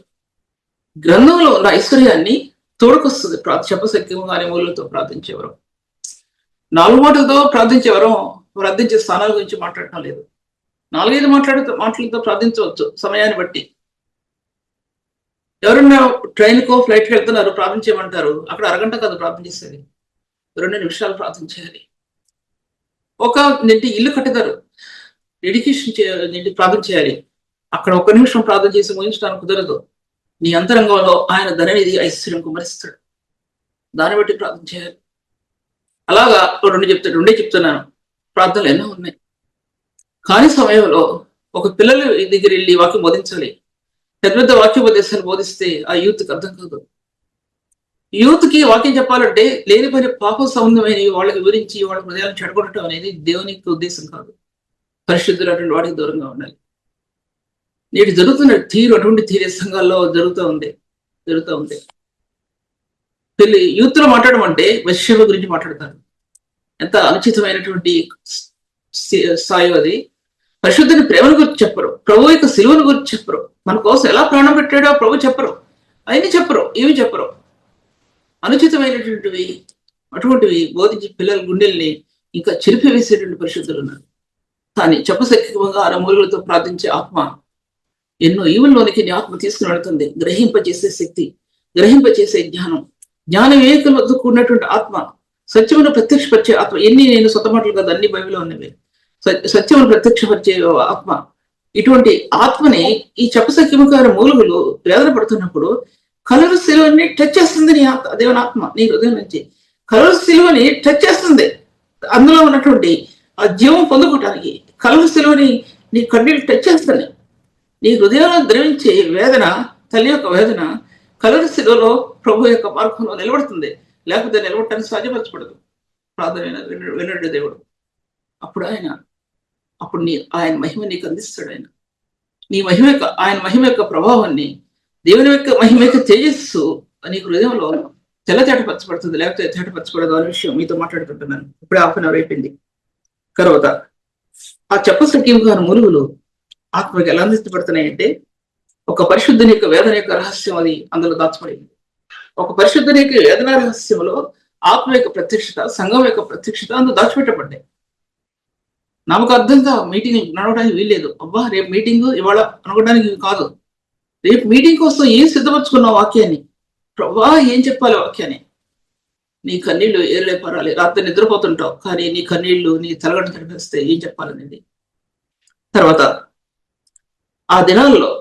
గ్రంథంలో ఉన్న ఐశ్వర్యాన్ని తోడుకొస్తుంది చెప్పసఖ్యంగా అనే మూలలతో ప్రార్థించేవరం. 4 మాటలతో ప్రార్థించేవరం, ప్రార్థించే స్థానాల గురించి మాట్లాడటం లేదు. 4-5 మాటలతో ప్రార్థించవచ్చు సమయాన్ని బట్టి. ఎవరన్నా ట్రైన్కో ఫ్లైట్కి వెళ్తున్నారు, ప్రార్థించేయమంటారు. అక్కడ అరగంట కాదు ప్రార్థన చేసేది, 2 నిమిషాలు ప్రార్థన చేయాలి. ఒక ఇల్లు కట్టేదారు, డెడికేషన్ ప్రార్థన చేయాలి. అక్కడ 1 నిమిషం ప్రార్థన చేసి ముగించడానికి కుదరదు. నీ అంతరంగంలో ఆయన ధననిధి ఐశ్వర్యం కుమరిస్తాడు, దాన్ని బట్టి ప్రార్థన చేయాలి. అలాగా 2 చెప్తున్నాను. ప్రార్థనలు ఎన్నో ఉన్నాయి. కాని సమయంలో ఒక పిల్లల దగ్గర వెళ్ళి వాక్యం బోధించాలి. పెద్ద వాక్యోపదేశాలు బోధిస్తే ఆ యూత్కి అర్థం కాదు. యూత్కి వాక్యం చెప్పాలంటే లేని పని పాప సంబంధమైనవి వాళ్ళకి వివరించి వాళ్ళ హృదయాలను చెడగొట్టడం అనేది దేవునికి ఉద్దేశం కాదు. పరిశుద్ధులు అటువంటి వాడికి దూరంగా ఉండాలి. నేటి జరుగుతున్న అటువంటి తీరే సంఘాల్లో జరుగుతూ ఉంది. పెళ్లి యూత్లో మాట్లాడమంటే వైశ్యవ గురించి మాట్లాడతారు. ఎంత అనుచితమైనటువంటి స్థాయి అది. పరిశుద్ధుని ప్రేమను గురించి చెప్పరు, ప్రభు యొక్క సిలువను గురించి చెప్పరు, మన కోసం ఎలా ప్రాణం పెట్టాడో ప్రభు చెప్పరు, అవన్నీ చెప్పరు, ఏమి చెప్పరు. అనుచితమైనటువంటివి అటువంటివి బోధించి పిల్లల గుండెల్ని ఇంకా చిరిపివేసేటువంటి పరిశుద్ధులు ఉన్నారు. కానీ చెప్పసఖ్యంగా మూలులతో ప్రార్థించే ఆత్మ ఎన్నో ఈవుల్లోనికి నీ ఆత్మ తీసుకుని వెళుతుంది. గ్రహింపజేసే శక్తి, గ్రహింపజేసే జ్ఞాన వివేకంతో కూడినటువంటి ఆత్మ, సత్యమును ప్రత్యక్షపరిచే ఆత్మ. నేను సొంత మాటలు కాదు, అన్ని బైబిల్లో ఉన్నవి. సత్యమును ప్రత్యక్షపరిచే ఆత్మ, ఇటువంటి ఆత్మని ఈ చెప్పసఖ్యముఖార మూలుగులు వేదన పడుతున్నప్పుడు కలరు శిలువని టచ్ చేస్తుంది. నీ దేవుని ఆత్మ నీ హృదయం నుంచి కలరు శిలువని టచ్ చేస్తుంది. అందులో ఉన్నటువంటి ఆ జీవం పొందుకోవటానికి కలరు శిలువని నీ కన్నీళ్ళు టచ్ చేస్తాయి. నీ హృదయంలో ద్రవించే వేదన, తల్లి యొక్క వేదన కలరు శిలువలో ప్రభు యొక్క మార్గంలో నిలబడుతుంది. లేకపోతే నిలబడటానికి సాధ్యపరచబడదు. ప్రార్థన వినడు దేవుడు. అప్పుడు ఆయన మహిమ నీకు అందిస్తాడు. ఆయన మహిమ యొక్క ప్రభావాన్ని దేవుని యొక్క మహిమ యొక్క తేజస్సు నీ హృదయంలో తెల్లతేటపరచబడుతుంది, లేకపోతే తేటపరచబడదు అనే విషయం మీతో మాట్లాడుకుంటున్నాను. ఇప్పుడే 1/2 గంట అయిపోయింది. తర్వాత ఆ చెప్పసఖ్యముగా మురుగులు ఆత్మకి ఎలా అందించబడుతున్నాయంటే, ఒక పరిశుద్ధుని యొక్క వేదన యొక్క రహస్యం అది అందులో దాచబడింది. ఒక పరిశుద్ధుని యొక్క వేదన రహస్యంలో ఆత్మ యొక్క ప్రత్యక్షత, సంఘం యొక్క ప్రత్యక్షత అందులో దాచిపెట్టబడ్డాయి. నాకు అర్థంగా మీటింగ్ నడవడానికి వీల్లేదు. అబ్బా రేపు మీటింగ్ ఇవాళ అనుకోవడానికి కాదు. రేపు మీటింగ్ కోసం ఏం సిద్ధపరచుకున్న వాక్యాన్ని, ప్రభా ఏం చెప్పాలి వాక్యాన్ని. నీ కన్నీళ్లు ఏరులే పరాలి. రాత్రి నిద్రపోతుంటావు, కానీ నీ కన్నీళ్లు నీ తలగడ తడిపిస్తే ఏం చెప్పాలనేది. తర్వాత ఆ దినాల్లో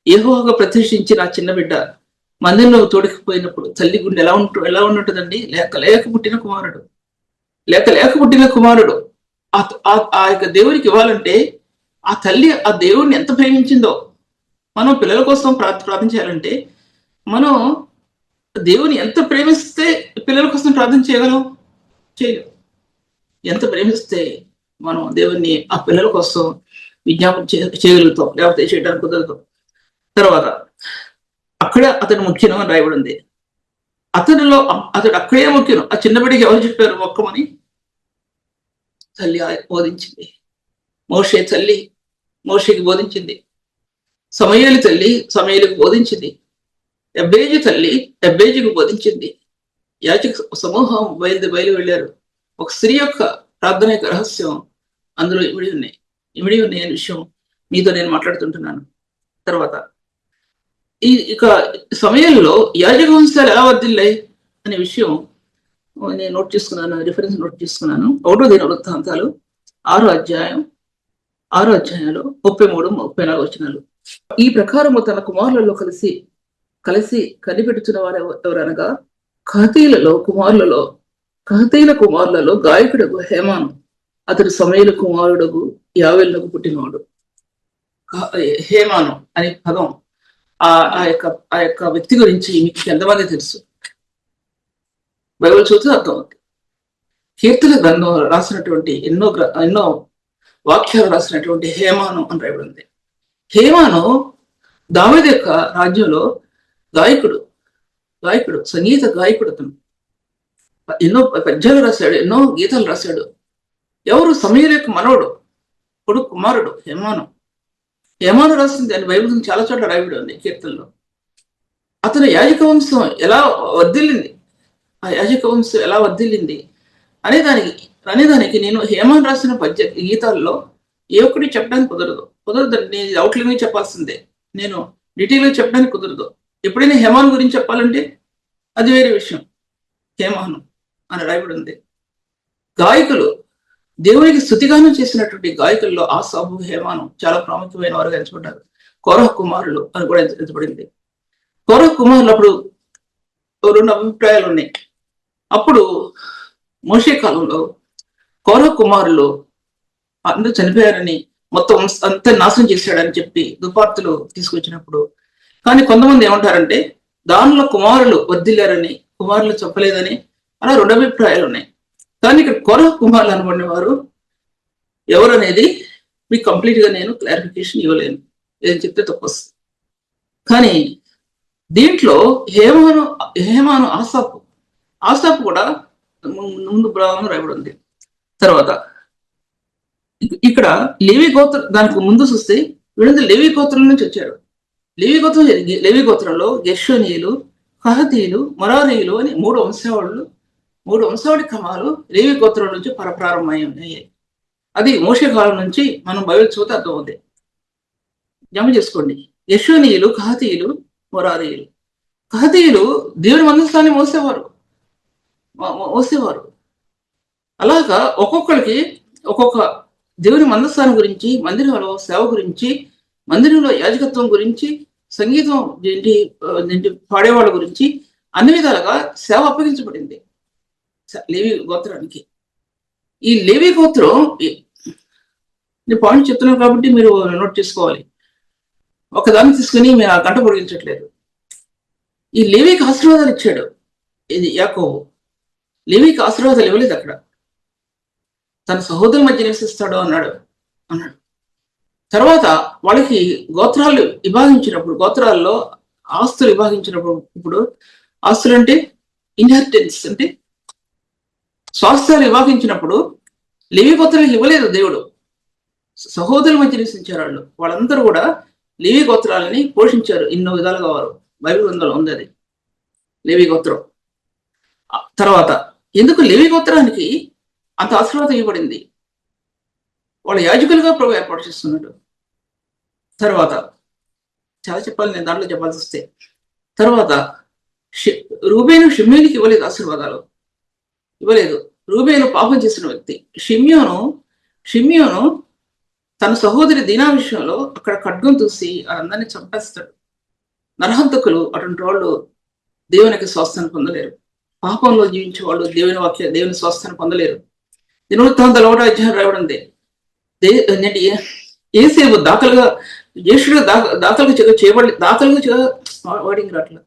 యెహోవాగా ప్రతిష్ఠించిన ఆ చిన్న బిడ్డ మందిరంలో తోడుకుపోయినప్పుడు తల్లి గుండె ఎలా ఉంటుందండి? లేక పుట్టిన కుమారుడు, లేక పుట్టిన కుమారుడు ఆ యొక్క దేవునికి ఇవ్వాలంటే ఆ తల్లి ఆ దేవుడిని ఎంత ప్రేమించిందో. మనం పిల్లల కోసం ప్రార్థన చేయాలంటే మనం దేవుని ఎంత ప్రేమిస్తే పిల్లల కోసం ప్రార్థన చేయగలం? చేయలేం. ఎంత ప్రేమిస్తే మనం దేవుణ్ణి ఆ పిల్లల కోసం విజ్ఞాపన చేయగలుగుతాం, లేకపోతే చేయడానికి కుదరదు. తర్వాత అక్కడే అతడు ముఖ్యం అని రాయబడి ఉంది. అతడు అక్కడే ముఖ్యం. ఆ చిన్నబిడ్డకి ఎవరు చెప్పారు మొక్కమని? తల్లి బోధించింది. మోషే తల్లి మోషేకి బోధించింది. సమూయేలు తల్లి సమూయేలుకు బోధించింది. ఎబ్బేజు తల్లి ఎబ్బేజుకు బోధించింది. యాజక సమూహం బయలు వెళ్ళారు. ఒక స్త్రీ యొక్క ప్రార్థన యొక్క రహస్యం అందులో ఇమిడి ఉన్నాయి అనే విషయం మీతో నేను మాట్లాడుతుంటున్నాను. తర్వాత ఇక సమయంలో యాజక వంశాలు ఎలా వర్ధిల్లాయి అనే విషయం నేను నోట్ చేసుకున్నాను, రిఫరెన్స్ నోట్ చేసుకున్నాను. 1వ దినవృత్తాంతాలు 6వ అధ్యాయంలో 33-34 వచనాలు. ఈ ప్రకారము తన కుమారులలో కలిసి కనిపెడుతున్న వారు ఎవరనగా కహతీల కుమారులలో గాయకుడు హేమాను. అతడు సమూయేలు కుమారుడు యావేలునకు పుట్టినవాడు. హేమాను అనే పదం ఆ యొక్క వ్యక్తి గురించి మీకు ఎంతమంది తెలుసు? బైబిల్ చూస్తే అర్థమవుతుంది. కీర్తన గ్రంథం రాసినటువంటి ఎన్నో వాక్యాలు రాసినటువంటి హేమాను అని రాయబడింది. హేమాను దావీదు యొక్క రాజ్యంలో గాయకుడు, సంగీత గాయకుడు. అతను ఎన్నో పద్యాలు రాశాడు, ఎన్నో గీతాలు రాశాడు. ఎవరు? సమూయేలు యొక్క మనవడు, కొడుకు కుమారుడు హేమాను రాసింది అని బైబిల్ చాలా చోట్ల రాయబడి ఉంది కీర్తనలో. అతను యాజక వంశం ఎలా వర్ధిల్లింది, ఆ యాజక వంశం ఎలా వర్ధిల్లింది అనేదానికి నేను హేమాను రాసిన గీతాల్లో ఏ ఒక్కటి చెప్పడానికి కుదరదు. నేను అవుట్లైన్ చెప్పాల్సిందే, నేను డీటెయిల్గా చెప్పడానికి కుదరదు. ఎప్పుడైనా హేమాను గురించి చెప్పాలంటే అది వేరే విషయం. హేమాను అని రాయబడి ఉంది. గాయకులు, దేవునికి స్తుతిగానం చేసినటువంటి గాయకుల్లో ఆసాపు, హేమాను చాలా ప్రాముఖ్యమైన వారుగా ఎంచుకుంటారు. కోరహ కుమారులు అని కూడా ఎంచబడింది. కోరహ కుమారులు అప్పుడు 2 అభిప్రాయాలు ఉన్నాయి. అప్పుడు మోషే కాలంలో కోరహ కుమారులు అందరూ చనిపోయారని, మొత్తం అంతా నాశనం చేశాడని చెప్పి దుపార్తులు తీసుకొచ్చినప్పుడు, కానీ కొంతమంది ఏమంటారంటే దానిలో కుమారులు వర్ధిల్లారని, కుమారులు చెప్పలేదని, అలా 2 అభిప్రాయాలు ఉన్నాయి. కానీ ఇక్కడ కోరహ కుమారులు అనబడిన వారు ఎవరనేది మీకు కంప్లీట్ గా నేను క్లారిఫికేషన్ ఇవ్వలేను, ఏం చెప్తే తప్పొస్తుంది. కానీ దీంట్లో హేమాను ఆసాపు కూడా ముందు భాగంలో రాయబడి ఉంది. తర్వాత ఇక్కడ లేవి గోత్రం, దానికి ముందు చూస్తే వీళ్ళందరూ లేవి గోత్రం నుంచి వచ్చారు. లేవి గోత్రంలో గెర్షోనీయులు, కహతీయులు, మొరారీయులు అని 3 వంశావళి క్రమాలు లేవి గోత్రం నుంచి ప్రారంభమయ్యాయి. అది మోషే కాలం నుంచి మనం బైబిల్ చూస్తే అర్థమవుతుంది. జమ చేసుకోండి. గెర్షోనీయులు, కహతీయులు, మొరారీయులు. కహతీయులు దేవుని మందస్థాన్ని మోసేవారు. అలాగా ఒక్కొక్కరికి ఒక్కొక్క దేవుని మందస్థానం గురించి, మందిరంలో సేవ గురించి, మందిరంలో యాజకత్వం గురించి, సంగీతం పాడేవాళ్ళ గురించి అన్ని విధాలుగా సేవ అప్పగించబడింది లేవి గోత్రానికి. ఈ లేవి గోత్రం నేను పాయింట్ చెప్తున్నాను కాబట్టి మీరు నోట్ చేసుకోవాలి. ఒకదాన్ని తీసుకుని మీరు ఆ గంట పొడిగించట్లేదు. ఈ లేవికి ఆశీర్వాదాలు ఇచ్చాడు. ఇది యాకోబు. లేవికి ఆశీర్వాదాలు ఇవ్వలేదు. అక్కడ తన సహోదరుల మధ్య నివసిస్తాడు అన్నాడు. తర్వాత వాళ్ళకి గోత్రాలు విభాగించినప్పుడు, గోత్రాల్లో ఆస్తులు విభాగించినప్పుడు, ఇప్పుడు ఆస్తులు అంటే ఇన్హెరిటెన్స్ అంటే స్వాస్థ్యాలు విభాగించినప్పుడు లేవి గోత్రాలకు ఇవ్వలేదు దేవుడు, సహోదరుల మధ్య నివసించారు. వాళ్ళందరూ కూడా లేవి గోత్రాలని పోషించారు ఎన్నో విధాలుగా. వారు బైబిల్ గ్రంథంలో ఉంది అది లేవి గోత్రం. తర్వాత ఎందుకు లేవి గోత్రానికి అంత ఆశీర్వాదం ఇవ్వబడింది? వాళ్ళ యాజకులుగా ప్రభు ఏర్పాటు చేస్తున్నాడు. తర్వాత చాలా చెప్పాలి, నేను దాంట్లో చెప్పాల్సి వస్తే, తర్వాత రూబేను షిమ్యోనికి ఇవ్వలేదు ఆశీర్వాదాలు, ఇవ్వలేదు. రూబేను పాపం చేసిన వ్యక్తి. షిమ్యోను తన సహోదరి దీనా విషయంలో అక్కడ ఖడ్గం చూసి అందరినీ చంపేస్తాడు. నరహంతకులు అటువంటి వాళ్ళు దేవునికి స్వాస్థాన్ని పొందలేరు. పాపంలో జీవించే వాళ్ళు దేవుని స్వాస్థాన్ని పొందలేరు. దినవృత్తాంతాలు 1వ అధ్యాయం రాయబడింది. ఏసేపు దాఖలుగా జ్యేష్ఠుడుగా దాఖలుగా చేయబడలేదు. వాడింగ్ రాట్ల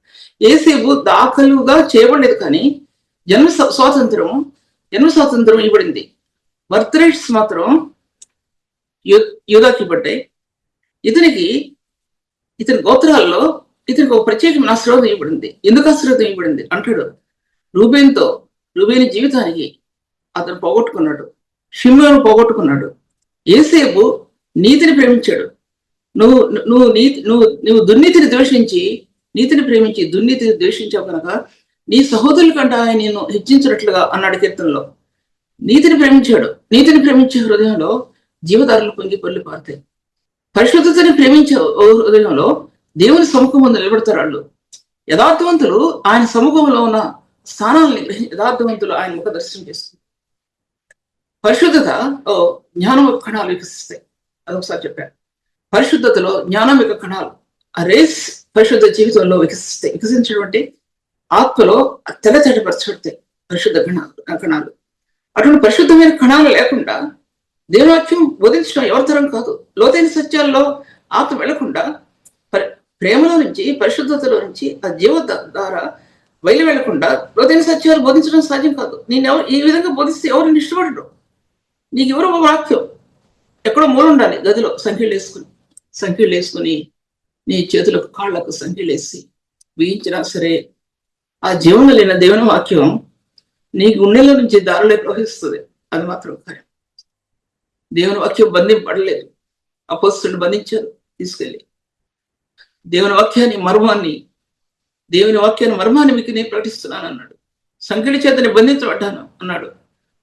ఏసేపు దాఖలుగా చేయబడలేదు, కానీ జన్మ స్వాతంత్రం ఇవ్వబడింది. బర్త్ రైట్స్ మాత్రం యూదాకి ఇవ్వబడ్డాయి. ఇతని గోత్రాల్లో ఇతనికి ఒక ప్రత్యేకమైన ఆశీర్వాదం ఇవ్వబడింది. ఎందుకు ఆశీర్వాదం ఇవ్వబడింది అంటాడు. రూబేని జీవితానికి అతను పోగొట్టుకున్నాడు, షిమ్యోను పోగొట్టుకున్నాడు. ఏసేపు నీతిని ప్రేమించాడు. నువ్వు దుర్నీతిని ద్వేషించి నీతిని ప్రేమించి దుర్నీతిని ద్వేషించావు కనుక నీ సహోదరుల కంటే ఆయన నేను హెచ్చించినట్లుగా అన్నాడు కీర్తనలో. నీతిని ప్రేమించాడు. నీతిని ప్రేమించే హృదయంలో జీవదారులు పొంగి పొల్లి పారుతాయి. పరిశుద్ధతని ప్రేమించే హృదయంలో దేవుని సముఖం ముందు నిలబడతారు వాళ్ళు. యథార్థవంతులు ఆయన సముఖంలో ఉన్న స్థానాలని యథార్థవంతులు ఆయన ముఖ దర్శనం చేస్తారు. పరిశుద్ధత జ్ఞానం యొక్క కణాలు వికసిస్తాయి. అదొకసారి చెప్పారు. పరిశుద్ధతలో జ్ఞానం యొక్క కణాలు, ఆ రేస్ పరిశుద్ధ జీవితంలో వికసించినటువంటి ఆత్మలో తెల్లచెట్టపరచబడతాయి పరిశుద్ధ కణాలు. అటువంటి పరిశుద్ధమైన కణాలు లేకుండా దేవువాక్యం బోధించడం ఎవరితరం కాదు. లోతైన సత్యాల్లో ఆత్మ వెళ్లకుండా ప్రేమలో నుంచి, పరిశుద్ధతలో నుంచి ఆ జీవ ద్వారా బయలు వెళ్లకుండా లోతైన సత్యాలు బోధించడం సాధ్యం కాదు. నేను ఈ విధంగా బోధిస్తే ఎవరిని ఇష్టపడరు. నీకు ఎవరో ఒక వాక్యం ఎక్కడో మూల ఉండాలి, గదిలో సంఖ్యలు వేసుకుని నీ చేతులకు కాళ్లకు సంఖ్యలు వేసి బిగించినా సరే ఆ జీవన లేని దేవుని వాక్యం నీ గుండెల నుంచి దారిలో ప్రవహిస్తుంది. అది మాత్రం కార్యం. దేవుని వాక్యం బంధింపడలేదు. అపోస్తలుడు బంధించారు తీసుకెళ్ళి. దేవుని వాక్యాన్ని మర్మాన్ని మీకు నేను ప్రకటిస్తున్నాను అన్నాడు. సంఖ్యల చేతని బంధించబడ్డాను అన్నాడు.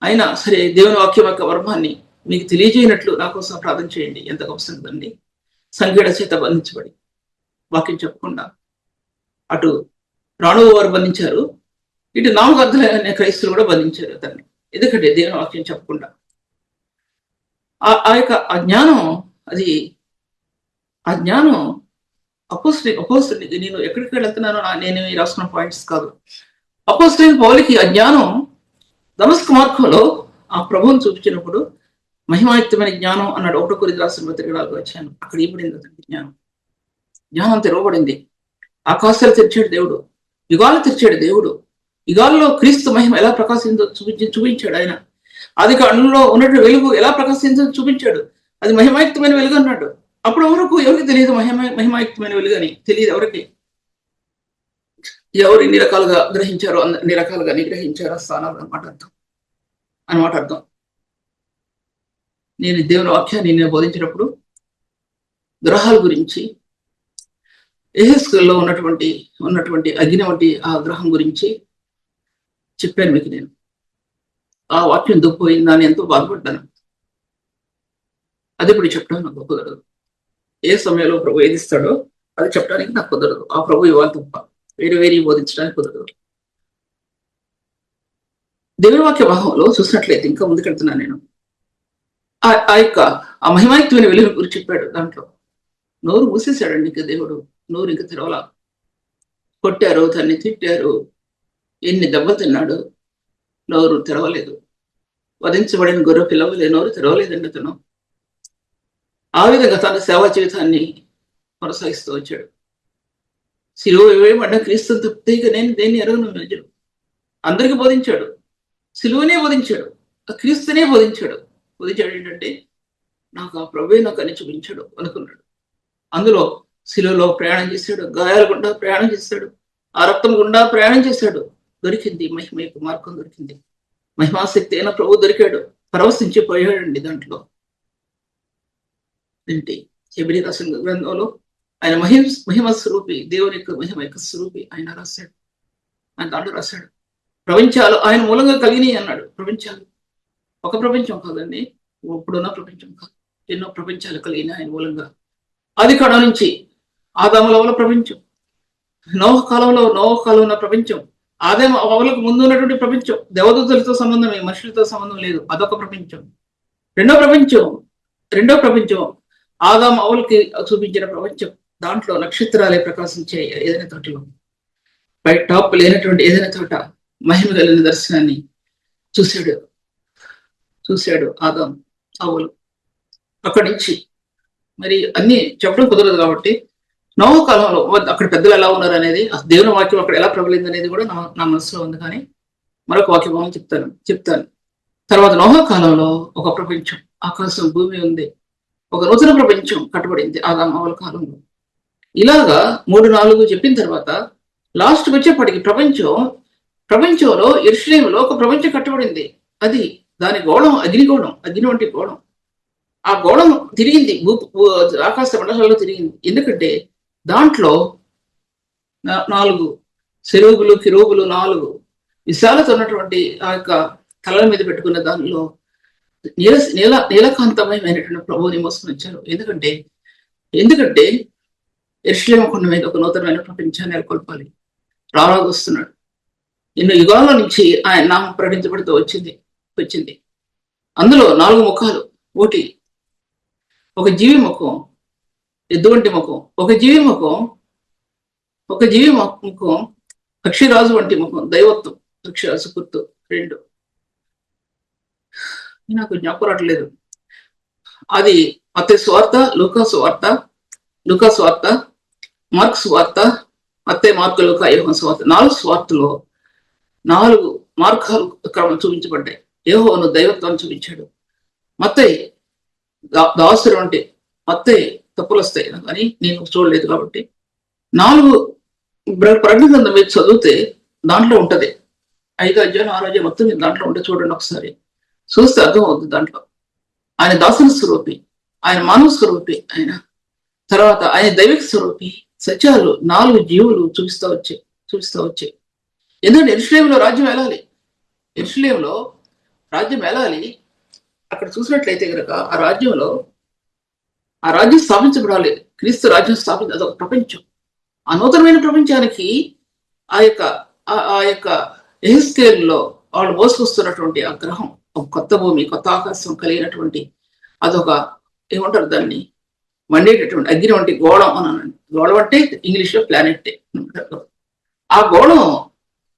అయినా సరే దేవుని వాక్యం యొక్క మర్మాన్ని మీకు తెలియజేయనట్లు నా కోసం ప్రార్థన చేయండి. ఎంత అవసరం కదండి. సంఖ్యల చేత బంధించబడి వాక్యం చెప్పకుండా అటు రాణువు వారు బంధించారు, ఇటు నామకార్థులైన క్రైస్తులు కూడా బంధించారు అతన్ని. ఎందుకంటే దేవుని వాక్యం చెప్పకుండా ఆ జ్ఞానం అపోస్తలుడికి నేను ఎక్కడికి వెళ్తున్నానో నేను రాసుకున్న పాయింట్స్ కాదు. అపోస్తలుడైన పౌలుకి ఆ జ్ఞానం దమస్కు మార్గంలో ఆ ప్రభువును చూపించినప్పుడు మహిమాయుక్తమైన జ్ఞానం అన్నాడు. 1 కొరింథీయులకు రాసిన పత్రిక 4వ అధ్యాయం. అక్కడ ఇవ్వబడింది అతనికి జ్ఞానం తెరవబడింది. ఆకాశాలు తెరిచాడు దేవుడు, యుగాలు తెరిచాడు దేవుడు. యుగాల్లో క్రీస్తు మహిమ ఎలా ప్రకాశిందో చూపించాడు ఆయన. అది కళ్ళలో ఉన్నటువంటి వెలుగు ఎలా ప్రకాశిందో చూపించాడు. అది మహిమాయుక్తమైన వెలుగు అన్నాడు. అప్పుడు ఎవరికి తెలియదు మహిమాయుక్తమైన వెలుగు అని తెలియదు ఎవరికి. ఎవరు ఎన్ని రకాలుగా గ్రహించారో అన్ని రకాలుగా నిగ్రహించారో స్థానాలు అన్నమాట అర్థం. నేను దేవుని వాక్యాన్ని నేను బోధించినప్పుడు గ్రహాల గురించి, యెహెజ్కేలులో ఉన్నటువంటి అగ్ని వంటి ఆ గ్రహం గురించి చెప్పాను మీకు. నేను ఆ వాక్యం దుఃఖపోయింది, దాన్ని ఎంతో బాధపడ్డాను. అది ఇప్పుడు చెప్పడం నాకు కుదరదు. ఏ సమయంలో ప్రభు ఏదిస్తాడో అది చెప్పడానికి నాకు కుదరదు. ఆ ప్రభు ఇవ్వాలి తప్ప వేరే బోధించడానికి కుదరదు. దేవుని వాక్య భాగంలో చూసినట్లయితే ఇంకా ముందుకెళ్తున్నాను నేను. ఆ మహిమాయుక్తమైన వెలుగు గురించి చెప్పాడు. దాంట్లో నోరు మూసేశాడండి ఇంకా దేవుడు. నోరు ఇంకా తెరవలా. కొట్టారు, తన్ని తిట్టారు, ఎన్ని దెబ్బలు తిన్నాడు, నోరు తెరవలేదు. వధించబడిన గొర్రె పిల్లవలే నోరు తెరవలేదండి అతను. ఆ విధంగా తన సేవా జీవితాన్ని కొనసాగిస్తూ వచ్చాడు. సిలువ వేయబడ్డ క్రీస్తుని తప్పితే ఇక నేను దేన్ని ఎరగను ప్రజలు. అందరికీ బోధించాడు, సిలువనే బోధించాడు, క్రీస్తునే బోధించాడు. ఏంటంటే నాకు ఆ ప్రభువే నాకు అని చూపించాడు అనుకున్నాడు. అందులో శిలువలో ప్రయాణం చేశాడు, గాయాల గుండా ప్రయాణం చేశాడు, ఆ రక్తం గుండా ప్రయాణం చేశాడు. దొరికింది మహిమ యొక్క మార్గం దొరికింది. మహిమాశక్తి అయిన ప్రభు దొరికాడు. పరవశించిపోయాడండి దాంట్లో. ఏంటి హెబ్రీ రాసిన గ్రంథంలో ఆయన మహిమ స్వరూపి, దేవుని యొక్క మహిమ యొక్క స్వరూపి ఆయన రాశాడు. ఆయన దాంట్లో రాశాడు ప్రపంచాలు ఆయన మూలంగా కలిగినాయి అన్నాడు. ప్రపంచాలు ఒక ప్రపంచం కాదండి, ఇప్పుడున్న ప్రపంచం కాదు, ఎన్నో ప్రపంచాలు కలిగినాయి ఆయన మూలంగా. ఆది కాలం నుంచి ఆదాముల వల్ల ప్రపంచం, నోహ కాలంలో ఉన్న ప్రపంచం, ఆదాము అవలకు ముందు ఉన్నటువంటి ప్రపంచం, దేవదూతలతో సంబంధమే, మనుషులతో సంబంధం లేదు, అదొక ప్రపంచం. రెండో ప్రపంచం ఆదాము అవలకి చూపించిన ప్రపంచం. దాంట్లో నక్షత్రాలే ప్రకాశించే ఏదైనా తోటలో, బయట టాప్ లేనటువంటి ఏదైనా తోట మహిమ కలిగిన దర్శనాన్ని చూశాడు ఆదాము అవలు. అక్కడి నుంచి మరి అన్ని చెప్పడం కుదరదు కాబట్టి నోహ కాలంలో అక్కడ పెద్దలు ఎలా ఉన్నారు అనేది, దేవుని వాక్యం అక్కడ ఎలా ప్రబలింది అనేది కూడా నా మనసులో ఉంది. కానీ మరొక వాక్యం చెప్తాను. తర్వాత నోహ కాలంలో ఒక ప్రపంచం, ఆకాశం భూమి ఉంది, ఒక నూతన ప్రపంచం కట్టబడింది ఆదాము అవల కాలంలో. ఇలాగా 3-4 చెప్పిన తర్వాత లాస్ట్కి వచ్చేప్పటికి ప్రపంచంలో యెరూషలేములో ఒక ప్రపంచం కట్టబడింది. అది దాని గోళం అగ్ని వంటి గోళం. ఆ గోళం తిరిగింది, ఆకాశ మండలాల్లో తిరిగింది. ఎందుకంటే దాంట్లో 4 సెరూబులు కిరూబులు 4 విశాలత ఉన్నటువంటి ఆ యొక్క తలల మీద పెట్టుకున్న దానిలో నీలకాంతమయమైనటువంటి ప్రభువుని మోసుకొని వచ్చారు. ఎందుకంటే యెరూషలేము కొండ మీద ఒక నూతనమైన ప్రపంచాన్ని నెలకొల్పాలి. రారాజు వస్తున్నాడు. ఎన్నో యుగాల నుంచి ఆయన నామం ప్రకటించబడుతూ వచ్చింది. అందులో 4 ముఖాలు, ఒక జీవి ముఖం, ఎద్దు ముఖం, ఒక జీవి ముఖం, పక్షిరాజు వంటి ముఖం, దైవత్వం, పక్షిరాజు గుర్తు 2. నాకు జ్ఞాపకం రావట్లేదు. అది మత్తయి సువార్త, లూకా సువార్త, మార్కు సువార్త, మత్తయి, మార్కు, లూకా, యోహాను సువార్త. 4 సువార్తలో 4 మార్గాలు క్రమం చూపించబడ్డాయి. యోహాను దైవత్వాన్ని చూపించాడు. మత్తయి దాసుడు అంటే మత్తయి తప్పులు వస్తాయి కానీ నేను చూడలేదు కాబట్టి 4 ప్రకటన గ్రంథం మీరు చదివితే దాంట్లో ఉంటది. 5 అధ్యాయం 6 అధ్యాయం మొత్తం మీరు దాంట్లో ఉంటే చూడండి ఒకసారి, చూస్తే అర్థం అవుతుంది. దాంట్లో ఆయన దాసుని స్వరూపి, ఆయన మానవ స్వరూపి, ఆయన తర్వాత ఆయన దైవిక స్వరూపి. సత్యాలు 4 జీవులు చూపిస్తా వచ్చాయి. ఎందుకంటే యెరూషలేములో రాజ్యం వెళ్ళాలి. అక్కడ చూసినట్లయితే కనుక ఆ రాజ్యం స్థాపించబడాలి. క్రీస్తు రాజ్యం అదొక ప్రపంచం. ఆ నూతనమైన ప్రపంచానికి ఆ యొక్క ఎహెస్కేలులో వాళ్ళు మోసుకొస్తున్నటువంటి ఆ గ్రహం, ఒక కొత్త భూమి, కొత్త ఆకాశం కలిగినటువంటి అదొక ఏమంటారు దాన్ని, మండేటటువంటి అగ్ని వంటి గోళం అనండి. గోళం అంటే ఇంగ్లీష్ లో ప్లానెట్. ఆ గోళం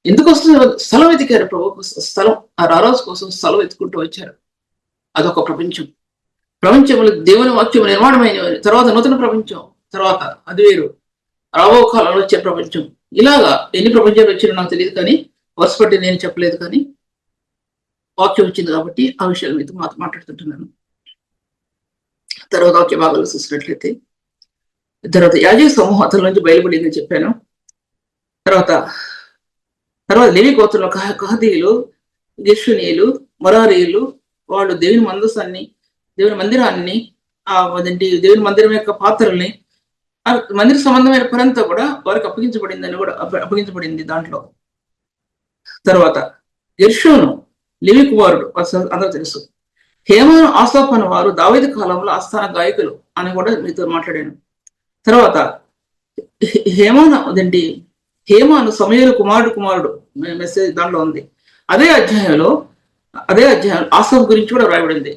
ఎందుకు వస్తుందో స్థలం వెతికారు. ప్రభు స్థలం, ఆ రారాజు కోసం స్థలం వెతుకుంటూ వచ్చారు. అదొక ప్రపంచంలో దేవుని వాక్యం నిర్మాణమైన తర్వాత నూతన ప్రపంచం, తర్వాత అది వేరు, రాబో కాలంలో వచ్చే ప్రపంచం. ఇలాగా ఎన్ని ప్రపంచాలు వచ్చినా నాకు తెలియదు, కానీ వరుసపట్టి నేను చెప్పలేదు. కానీ వాక్యం వచ్చింది కాబట్టి ఆ విషయాల మీద మాట్లాడుతుంటున్నాను. తర్వాత వాక్య భాగాలు చూసినట్లయితే తర్వాత యాజక సమూహం అతని నుంచి బయలుపడిందని చెప్పాను. తర్వాత లేవి గోత్రంలో కహతీయులు, గెర్షోనీయులు, మొరారీయులు వాళ్ళు దేవుని మందిరాన్ని దేవుని మందిరం యొక్క పాత్రల్ని, మందిర సంబంధమైన పరంతా కూడా వారికి అప్పగించబడింది దాంట్లో. తర్వాత గెర్షోను లేవి కుమారుడు, అందరూ తెలుసు. హేమాను, ఆసాఫ్ అనే వారు దావీదు కాలంలో ఆస్థాన గాయకులు అని కూడా మీతో మాట్లాడాను. తర్వాత హేమాను సమూయేలు కుమారుడు మెసేజ్ దాంట్లో ఉంది. అదే అధ్యాయం ఆసాఫ్ గురించి కూడా రాయబడింది.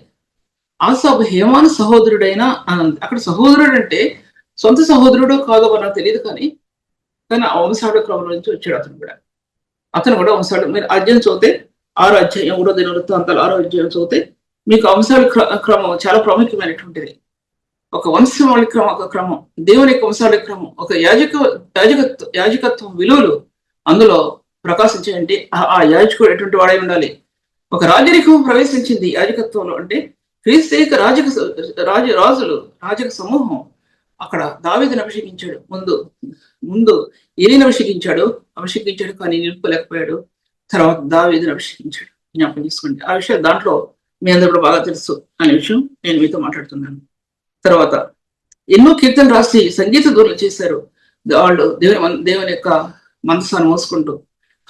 ఆసాఫ్ హేమాను సహోదరుడైన అనంది. అక్కడ సహోదరుడు అంటే సొంత సహోదరుడు కాదో నాకు తెలియదు, కానీ వంశాడు క్రమం నుంచి వచ్చాడు. అతను కూడా వంశాడు. మీరు అధ్యాయం చదివితే 6వ అధ్యాయం 3వ దినవృత్తాంతాలు 6వ అధ్యాయం చదివితే మీకు వంశాల క్రమం చాలా ప్రాముఖ్యమైనటువంటిది. ఒక వంశావళి క్రమం, దేవుని యొక్క వంశావళి క్రమం, ఒక యాజకత్వం విలువలు అందులో ప్రకాశించాయంటే ఆ యాజకుడు ఎటువంటి వాడై ఉండాలి. ఒక రాజరికం ప్రవేశించింది యాజకత్వంలో. అంటే క్రీస్తేక రాజులు రాజక సమూహం అక్కడ దావీదుని అభిషేకించాడు. ముందు ఏలిని అభిషేకించాడు కానీ నిలుపుకోలేకపోయాడు. తర్వాత దావీదుని అభిషేకించాడు. జ్ఞాపకం చేసుకోండి. ఆ విషయం దాంట్లో మీ అందరూ కూడా బాగా తెలుసు అనే విషయం నేను మీతో మాట్లాడుతున్నాను. తర్వాత ఎన్నో కీర్తనలు రాసి సంగీత దూరం చేశారు వాళ్ళు. దేవుని యొక్క మందస్థానం మోసుకుంటూ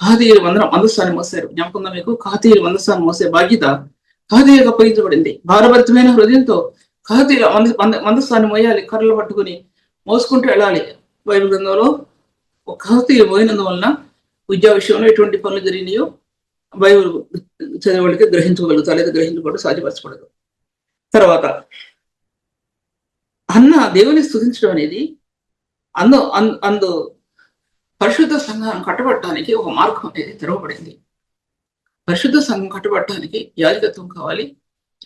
కహాతీయులు మందస్థానం మోసారు. జ్ఞాపకం మీకు కహాతీయులు మందస్థానం మోసే బాధ్యత కహాతీయులకు అప్పగించబడింది. భారభరితమైన హృదయంతో కహాతీయులు మందస్థానం మోయాలి. కర్రలు పట్టుకుని మోసుకుంటూ వెళ్ళాలి. బైబిల్ గ్రంథంలో ఒక కహాతీయులు మోయినందువలన విద్యా విషయంలో ఎటువంటి పనులు జరిగినాయో బైబిల్ చదివే వాళ్ళకి గ్రహించగలుగుతా, లేదా గ్రహించబడు సాధ్యపరచబడదు. తర్వాత అన్న దేవుని స్తుతించడం అనేది అందు పరిశుద్ధ సంఘం కట్టబడటానికి ఒక మార్గం అనేది తెరవబడింది. పరిశుద్ధ సంఘం కట్టబడటానికి యాజకత్వం కావాలి,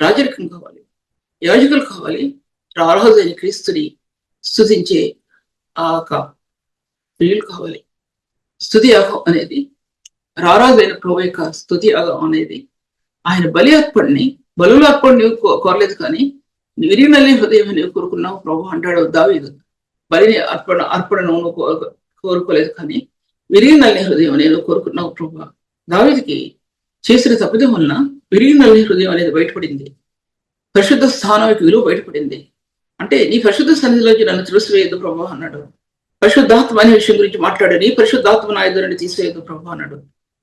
రాజరికం కావాలి, యాజకులు కావాలి, రారాజైన క్రీస్తుని స్తుతించే ఆ ప్రియులు కావాలి. స్తుతి యాగం అనేది రారాజైన ప్రభు యొక్క స్తుతి యాగం అనేది ఆయన బలుల అర్పణని కోరలేదు, కానీ విరిగినల్లి హృదయం నీవు కోరుకున్నావు ప్రభు అంటాడు దావీదు. బలిని అర్పణను కోరుకోలేదు, కానీ విరిగినల్లి హృదయం నేను కోరుకున్నావు ప్రభు. దావీదుకి చేసిన తప్పిదం వలన విరిగినల్లి హృదయం అనేది బయటపడింది. పరిశుద్ధ స్థానానికి విలువ బయటపడింది. అంటే నీ పరిశుద్ధ సన్నిధిలోకి నన్ను త్రోసివేయద్దు ప్రభు అన్నాడు. పరిశుద్ధాత్మ అనే విషయం గురించి మాట్లాడు. నీ పరిశుద్ధాత్మ నా ఎదురు నుండి తీసివేయద్దు ప్రభు అన్నాడు.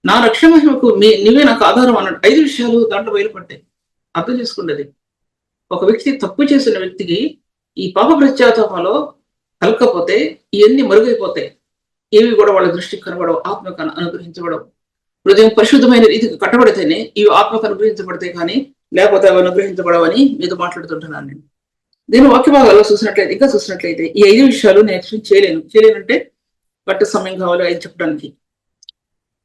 నా రక్షణ మహిమకు నీవే నాకు ఆధారం అన్నాడు. 5 విషయాలు దాంట్లో బయలుపడ్డాయి. అర్థం చేసుకున్నది ఒక వ్యక్తి తప్పు చేసిన వ్యక్తికి ఈ పాప ప్రత్యాతాపంలో కలకపోతే ఇవన్నీ మరుగైపోతాయి. ఏవి కూడా వాళ్ళ దృష్టికి కనబడవు, ఆత్మకు అనుగ్రహించబడవు. హృదయం పరిశుద్ధమైన రీతికి కట్టబడితేనే ఇవి ఆత్మకు అనుగ్రహించబడతాయి, కానీ లేకపోతే అవి అనుగ్రహించబడవని మీతో మాట్లాడుతుంటున్నాను నేను. దీని వాక్య భాగాల్లో చూసినట్లయితే ఈ 5 విషయాలు నేను చేయలేనంటే గట్ట సమయం కావాలి 5 చెప్పడానికి.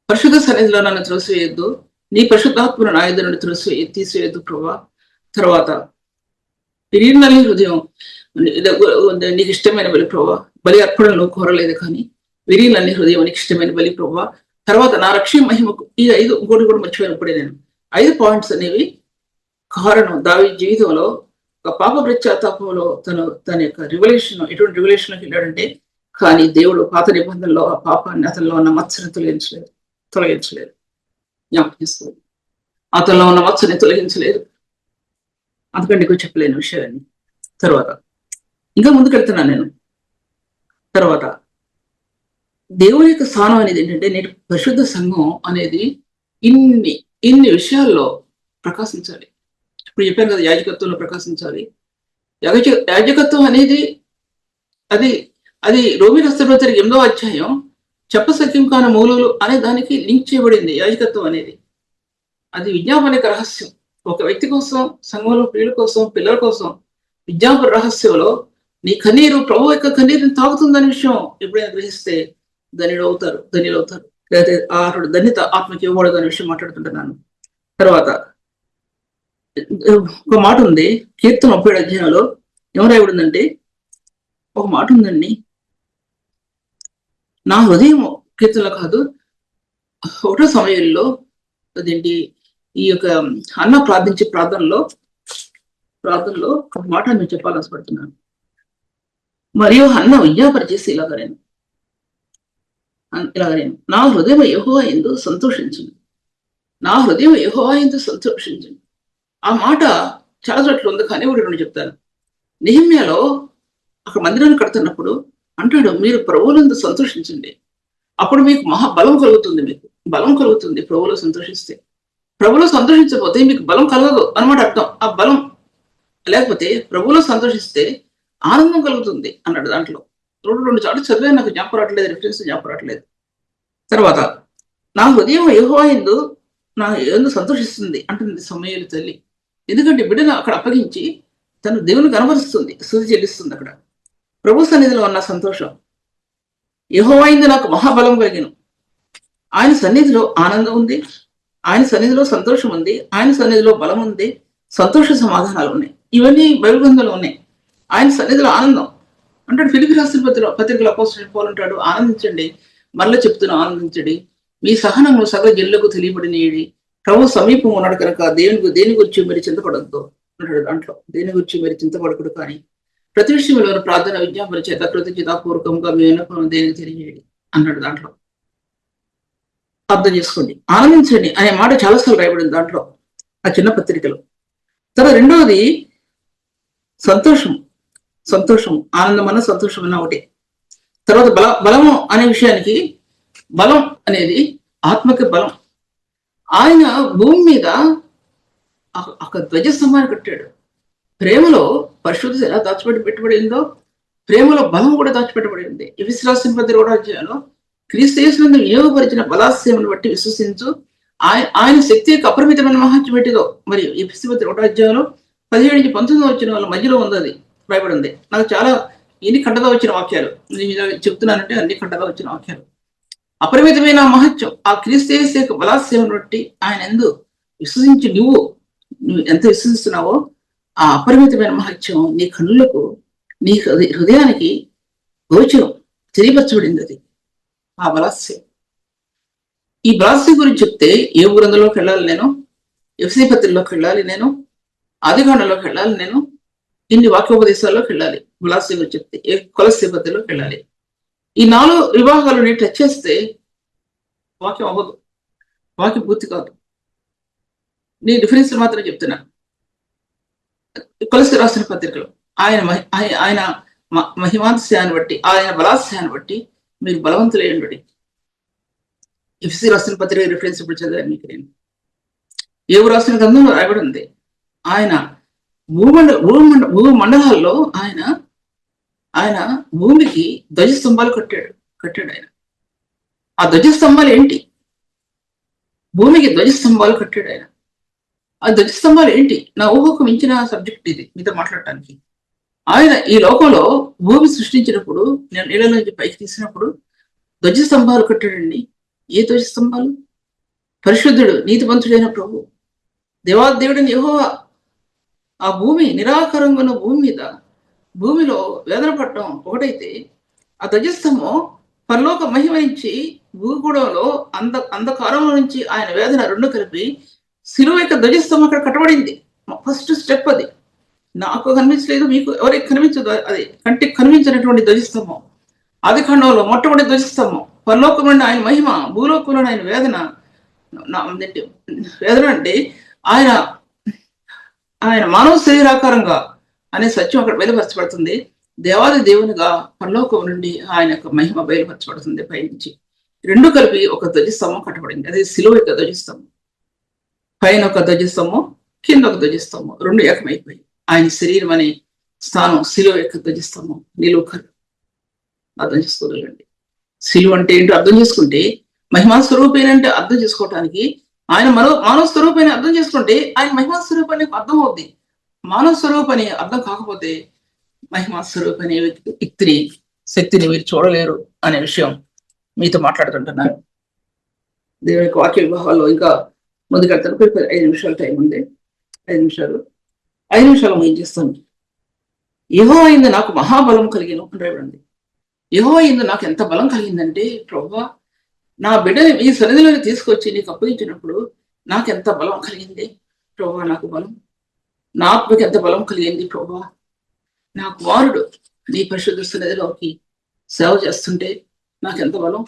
పరిశుద్ధ సన్నిధిలో నన్ను త్రోసివేయద్దు, నీ పరిశుద్ధాత్మను నా ఎదురు నుండి తీసివేయద్దు ప్రభా. తర్వాత విరిగినల్లి హృదయం నీకు ఇష్టమైన బలి ప్రభా. బలి అర్పణలు కోరలేదు, కానీ విరిగినల్లి హృదయం నీకు ఇష్టమైన బలి ప్రభా. తర్వాత నా రక్షణ మహిమకు ఈ 5 ఇంకోటి కూడా మర్చిపోయినప్పుడే నేను 5 పాయింట్స్ అనేవి కారణం. దావీదు జీవితంలో ఒక పాప ప్రత్యాతాపంలో తన యొక్క ఎటువంటి రివల్యూషన్లోకి వెళ్ళాడంటే, కానీ దేవుడు పాత నిబంధనలో ఆ పాపాన్ని అతనిలో ఉన్న మత్సని తొలగించలేదు. జ్ఞాపకిస్తుంది. అతనిలో ఉన్న మత్సని తొలగించలేదు. అందుకంటే ఎక్కువ చెప్పలేని విషయాన్ని. తర్వాత ఇంకా ముందుకెళ్తున్నాను నేను. తర్వాత దేవుని యొక్క స్థానం అనేది ఏంటంటే, నేటి పరిశుద్ధ సంఘం అనేది ఇన్ని విషయాల్లో ప్రకాశించాలి. ఇప్పుడు చెప్పాను కదా, యాజకత్వంలో ప్రకాశించాలి. యాజకత్వం అనేది అది రోమి రాష్ట్రపతి 8వ అధ్యాయం చెప్పసఖ్యం కాని మూలులు అనే దానికి లింక్ చేయబడింది. యాజకత్వం అనేది అది విజ్ఞాపనిక రహస్యం. ఒక వ్యక్తి కోసం, సంఘంలో ప్రియుల కోసం, పిల్లల కోసం విజ్ఞాపన రహస్యంలో నీ కన్నీరు ప్రభు యొక్క కన్నీరుని తాగుతుందనే విషయం ఎప్పుడైనా గ్రహిస్తే ధన్యులు అవుతారు. లేకపోతే ఆరుడు ధన్యత ఆత్మకి ఇవ్వకూడదు అనే విషయం మాట్లాడుతుంటున్నాను. తర్వాత ఒక మాట ఉంది, కీర్తన 37 అధ్యాయంలో ఏమరాయబడిందంటే, ఒక మాట ఉందండి, నా హృదయం కీర్తనలో కాదు, 1వ సమయంలో అదేంటి ఈ యొక్క అన్న ప్రార్థించే ప్రార్థనలో ఒక మాట నేను చెప్పాలనుకుంటున్నాను. మరియు అన్న విజ్ఞాపన చేసి ఇలాగ నేను నా హృదయం యెహోవా యందు సంతోషించింది. ఆ మాట చాలా చోట్ల ఉంది, కానీ ఒకటి 2 చెప్తాను. నెహెమ్యాలో అక్కడ మందిరాన్ని కడుతున్నప్పుడు అంటాడు, మీరు ప్రభువులందు సంతోషించండి, అప్పుడు మీకు బలం కలుగుతుంది. ప్రభువులో సంతోషిస్తే. ప్రభువులో సంతోషించకపోతే మీకు బలం కలగదు అనమాట అర్థం. ఆ బలం లేకపోతే ప్రభువులో సంతోషిస్తే ఆనందం కలుగుతుంది అన్నాడు. దాంట్లో 2 చాటు చదివే నాకు జ్ఞాపకం రావట్లేదు, రిఫరెన్స్ జ్ఞాపకం రావట్లేదు. తర్వాత నా హృదయం యెహోవా యందు సంతోషిస్తుంది అంటుంది సమూయేలు తల్లి. ఎందుకంటే బిడ్డను అక్కడ అప్పగించి తను దేవుని కనబరుస్తుంది, స్తుతి చెల్లిస్తుంది. అక్కడ ప్రభు సన్నిధిలో ఉన్న సంతోషం. యెహోవా యందు నాకు మహాబలం కలిగిన, ఆయన సన్నిధిలో ఆనందం ఉంది, ఆయన సన్నిధిలో సంతోషం ఉంది, ఆయన సన్నిధిలో బలం ఉంది, సంతోష సమాధానాలు ఉన్నాయి. ఇవన్నీ బైబిల్ గ్రంథంలో ఉన్నాయి. ఆయన సన్నిధిలో ఆనందం అంటాడు. ఫిలిప్పీ రాసిన పత్రికలో అపోస్తలుడైన పౌలు అంటాడు, ఆనందించండి, మరలా చెప్తున్నా ఆనందించండి, మీ సహనము సకల జనులకు తెలియబడినది. ప్రభు సమీపం ఉన్నాడు కనుక దేని గురించి మీరు చింతపడద్దు. అంటాడు దాంట్లో. దేని గురించి మీరు చింతపడకుడు కానీ ప్రతి విషయంలో ప్రార్థన విజ్ఞాపన చేత కృతజ్ఞతాపూర్వకంగా మీ విన్నపం దేనికి తెలియజేయండి అన్నాడు దాంట్లో. అర్థం చేసుకోండి, ఆనందించండి అనే మాట చాలాసార్లు రాయబడింది దాంట్లో, ఆ చిన్న పత్రికలో. తర్వాత రెండవది సంతోషం. సంతోషం, ఆనందం అన్న సంతోషం అన్న ఒకటి. తర్వాత బలము అనే విషయానికి, బలం అనేది ఆత్మకి బలం. ఆయన భూమి మీద ఒక ధ్వజస్తంభాన్ని కట్టాడు. ప్రేమలో పరిశుద్ధత ఎలా పెట్టబడిందో ప్రేమలో బలం కూడా దాచిపెట్టబడి ఉంది. ఎఫెసీయులకు రాసిన పత్రిక 6వ అధ్యాయంలో క్రీస్తు యేసునందు వినియోగపరిచిన బలాశయమును బట్టి విశ్వసించు, ఆయన శక్తి యొక్క అపరిమితమైన మహత్యం ఎట్టిదో. మరి ఎఫెసీయులకు పత్రిక 1వ అధ్యాయంలో 17-19 వచ్చిన వాళ్ళ మధ్యలో ఉంది, అది రాయబడి ఉంది. నాకు చాలా ఎన్ని కంటగా వచ్చిన వాక్యాలు నేను చెప్తున్నానంటే అన్ని కంటగా వచ్చిన వాక్యాలు. అపరిమితమైన మహత్యం ఆ క్రీస్తు యేసు యొక్క బలాశయమును బట్టి ఆయన ఎందు విశ్వసించి నువ్వు ఎంత విశ్వసిస్తున్నావో ఆ అపరిమితమైన మహత్యం నీ కన్నులకు, నీ హృదయానికి గోచరం తెలియపరచబడింది. అది ఆ బలాస్యం. ఈ బలాస్యం గురించి చెప్తే ఏ గ్రంథంలోకి వెళ్ళాలి నేను, ఎఫెసీ పత్రికలోకి వెళ్ళాలి నేను, ఆదికాండంలోకి వెళ్ళాలి నేను, ఇన్ని వాక్యోపదేశాల్లోకి వెళ్ళాలి. బలాస్యం గురించి చెప్తే కొలస్సీ పత్రికలోకి వెళ్ళాలి. ఈ 4 విభాగాలు నేను టచ్ చేస్తే వాక్యం అవ్వదు, వాక్యం పూర్తి కాదు. నీ డిఫరెన్స్ మాత్రం చెప్తున్నా. కొలస్సీ రాసిన పత్రికలో ఆయన మహిమాంశాన్ని బట్టి, ఆయన బలాస్యాన్ని బట్టి మీరు బలవంతులయ్యండి. ఎఫెసీ రాసిన పత్రిక రిఫరెన్స్ ఇప్పుడు చదివాను మీకు నేను. ఏవు రాసిన గ్రంథంలో రాయబడి ఉంది, ఆయన భూమండలాల్లో ఆయన భూమికి ధ్వజస్తంభాలు కట్టాడు ఆయన. ఆ ధ్వజస్తంభాలు ఏంటి? భూమికి ధ్వజస్తంభాలు కట్టాడు ఆయన. ఆ ధ్వజస్తంభాలు ఏంటి? నా ఊహకు మించిన సబ్జెక్ట్ ఇది మీతో మాట్లాడటానికి. ఆయన ఈ లోకంలో భూమి సృష్టించినప్పుడు, నేను నీళ్ళ నుంచి పైకి తీసినప్పుడు ధ్వజస్తంభాలు కట్టాడండి. ఏ ధ్వజస్తంభాలు? పరిశుద్ధుడు నీతిమంతుడైన ప్రభు దేవాదేవుడని యెహోవా ఆ భూమి నిరాకారంగా ఉన్న భూమి మీద, భూమిలో వేదన పడటం ఒకటైతే, ఆ ధ్వజస్తంభం పరలోక మహిమ నుంచి భూగూడంలో అంధకారంలో నుంచి ఆయన వేదన రెండు కలిపి శిలువ యొక్క ధ్వజస్తంభం అక్కడ కట్టబడింది. ఫస్ట్ స్టెప్ అది. నాకు కనిపించలేదు, మీకు ఎవరికి కనిపించదు. అది కంటికి కనిపించినటువంటి ధ్వజస్తంభం. ఆదికాండంలో మొట్టమొదటి ధ్వజస్తంభం. పరలోకమైన ఆయన మహిమ, భూలోకంలో ఆయన వేదన. వేదన అంటే ఆయన మానవ శరీరాకారంగా అనే సత్యం అక్కడ బయలుపరచబడుతుంది. దేవాది దేవునిగా పరలోకం నుండి ఆయన యొక్క మహిమ బయలుపరచబడుతుంది పైనుంచి. రెండు కలిపి ఒక ధ్వజస్తంభం కట్టబడింది. అది శిలువ యొక్క ధ్వజస్తంభం. పైన ఒక ధ్వజస్తంభం, కింద ఒక ధ్వజస్తంభం, రెండు ఏకమైపోయి ఆయన శరీరం అనే స్థానం శిలువ యొక్క ధ్వజస్తంభం. నిలువకలు అర్థం చేసుకోగలండి. శిలువ అంటే ఏంటో అర్థం చేసుకుంటే, మహిమా స్వరూపేణ అంటే అర్థం చేసుకోవటానికి, ఆయన మానవ స్వరూపాన్ని అర్థం చేసుకుంటే ఆయన మహిమా స్వరూపాన్ని అర్థం అవుద్ది. మానవ స్వరూపాన్ని అర్థం కాకపోతే మహిమా స్వరూప అనే వ్యక్తిని, శక్తిని మీరు చూడలేరు అనే విషయం మీతో మాట్లాడుతుంటున్నాను. దేవుని యొక్క వాక్య విభాగాల్లో ఇంకా ముందుకెళ్తాను. 5 నిమిషాల టైం ఉంది. 5 నిమిషాలు ఏం చేస్తాను. యెహోవా యందు నాకు మహాబలం కలిగిన రాయబడింది. యెహోవా యందు నాకు ఎంత బలం కలిగిందంటే, ప్రభువా నా బిడ్డని ఈ సన్నిధిలోకి తీసుకొచ్చి నీకు అప్పగించినప్పుడు నాకు ఎంత బలం కలిగింది ప్రభువా. నాకు బలం, నా ఆత్మకి ఎంత బలం కలిగింది ప్రభువా. నా కుమారుడు నీ పరిశుద్ధ సన్నిధిలోకి సేవ చేస్తుంటే నాకు ఎంత బలం.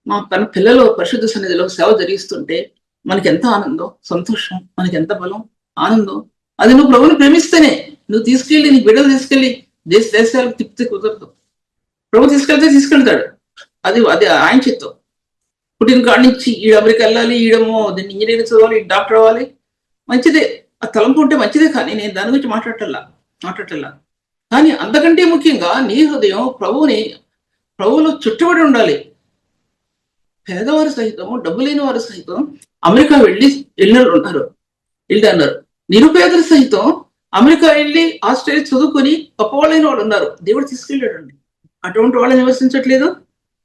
మా పిల్లలు పరిశుద్ధ సన్నిధిలో సేవ జరిగిస్తుంటే మనకి ఎంత ఆనందం, సంతోషం, మనకి ఎంత బలం, ఆనందం. అది నువ్వు ప్రభుని ప్రేమిస్తేనే. నువ్వు తీసుకెళ్ళి నీ బిడ్డలు తీసుకెళ్ళి దేశాలకు తిప్పితే కుదరదు. ప్రభు తీసుకెళ్తాడు. అది ఆయన చిత్తం. పుట్టిన కాడి నుంచి ఈడ అమెరికా వెళ్ళాలి, ఈడమో దీన్ని ఇంజనీరింగ్ చదవాలి, ఈ డాక్టర్ అవ్వాలి, మంచిదే. ఆ తలంపు ఉంటే మంచిదే. కానీ నేను దాని గురించి మాట్లాడటల్లా. కానీ అంతకంటే ముఖ్యంగా నీ హృదయం ప్రభువులో చుట్టబడి ఉండాలి. పేదవారు సహితం, డబ్బు లేని వారు సహితం అమెరికా అన్నారు. నిరుపేదలు సహితం అమెరికా వెళ్ళి ఆస్ట్రేలియా చదువుకొని గొప్పవాళ్ళైన వాళ్ళు ఉన్నారు. దేవుడు తీసుకెళ్ళాడండి. అటువంటి వాళ్ళని విమర్శించట్లేదు,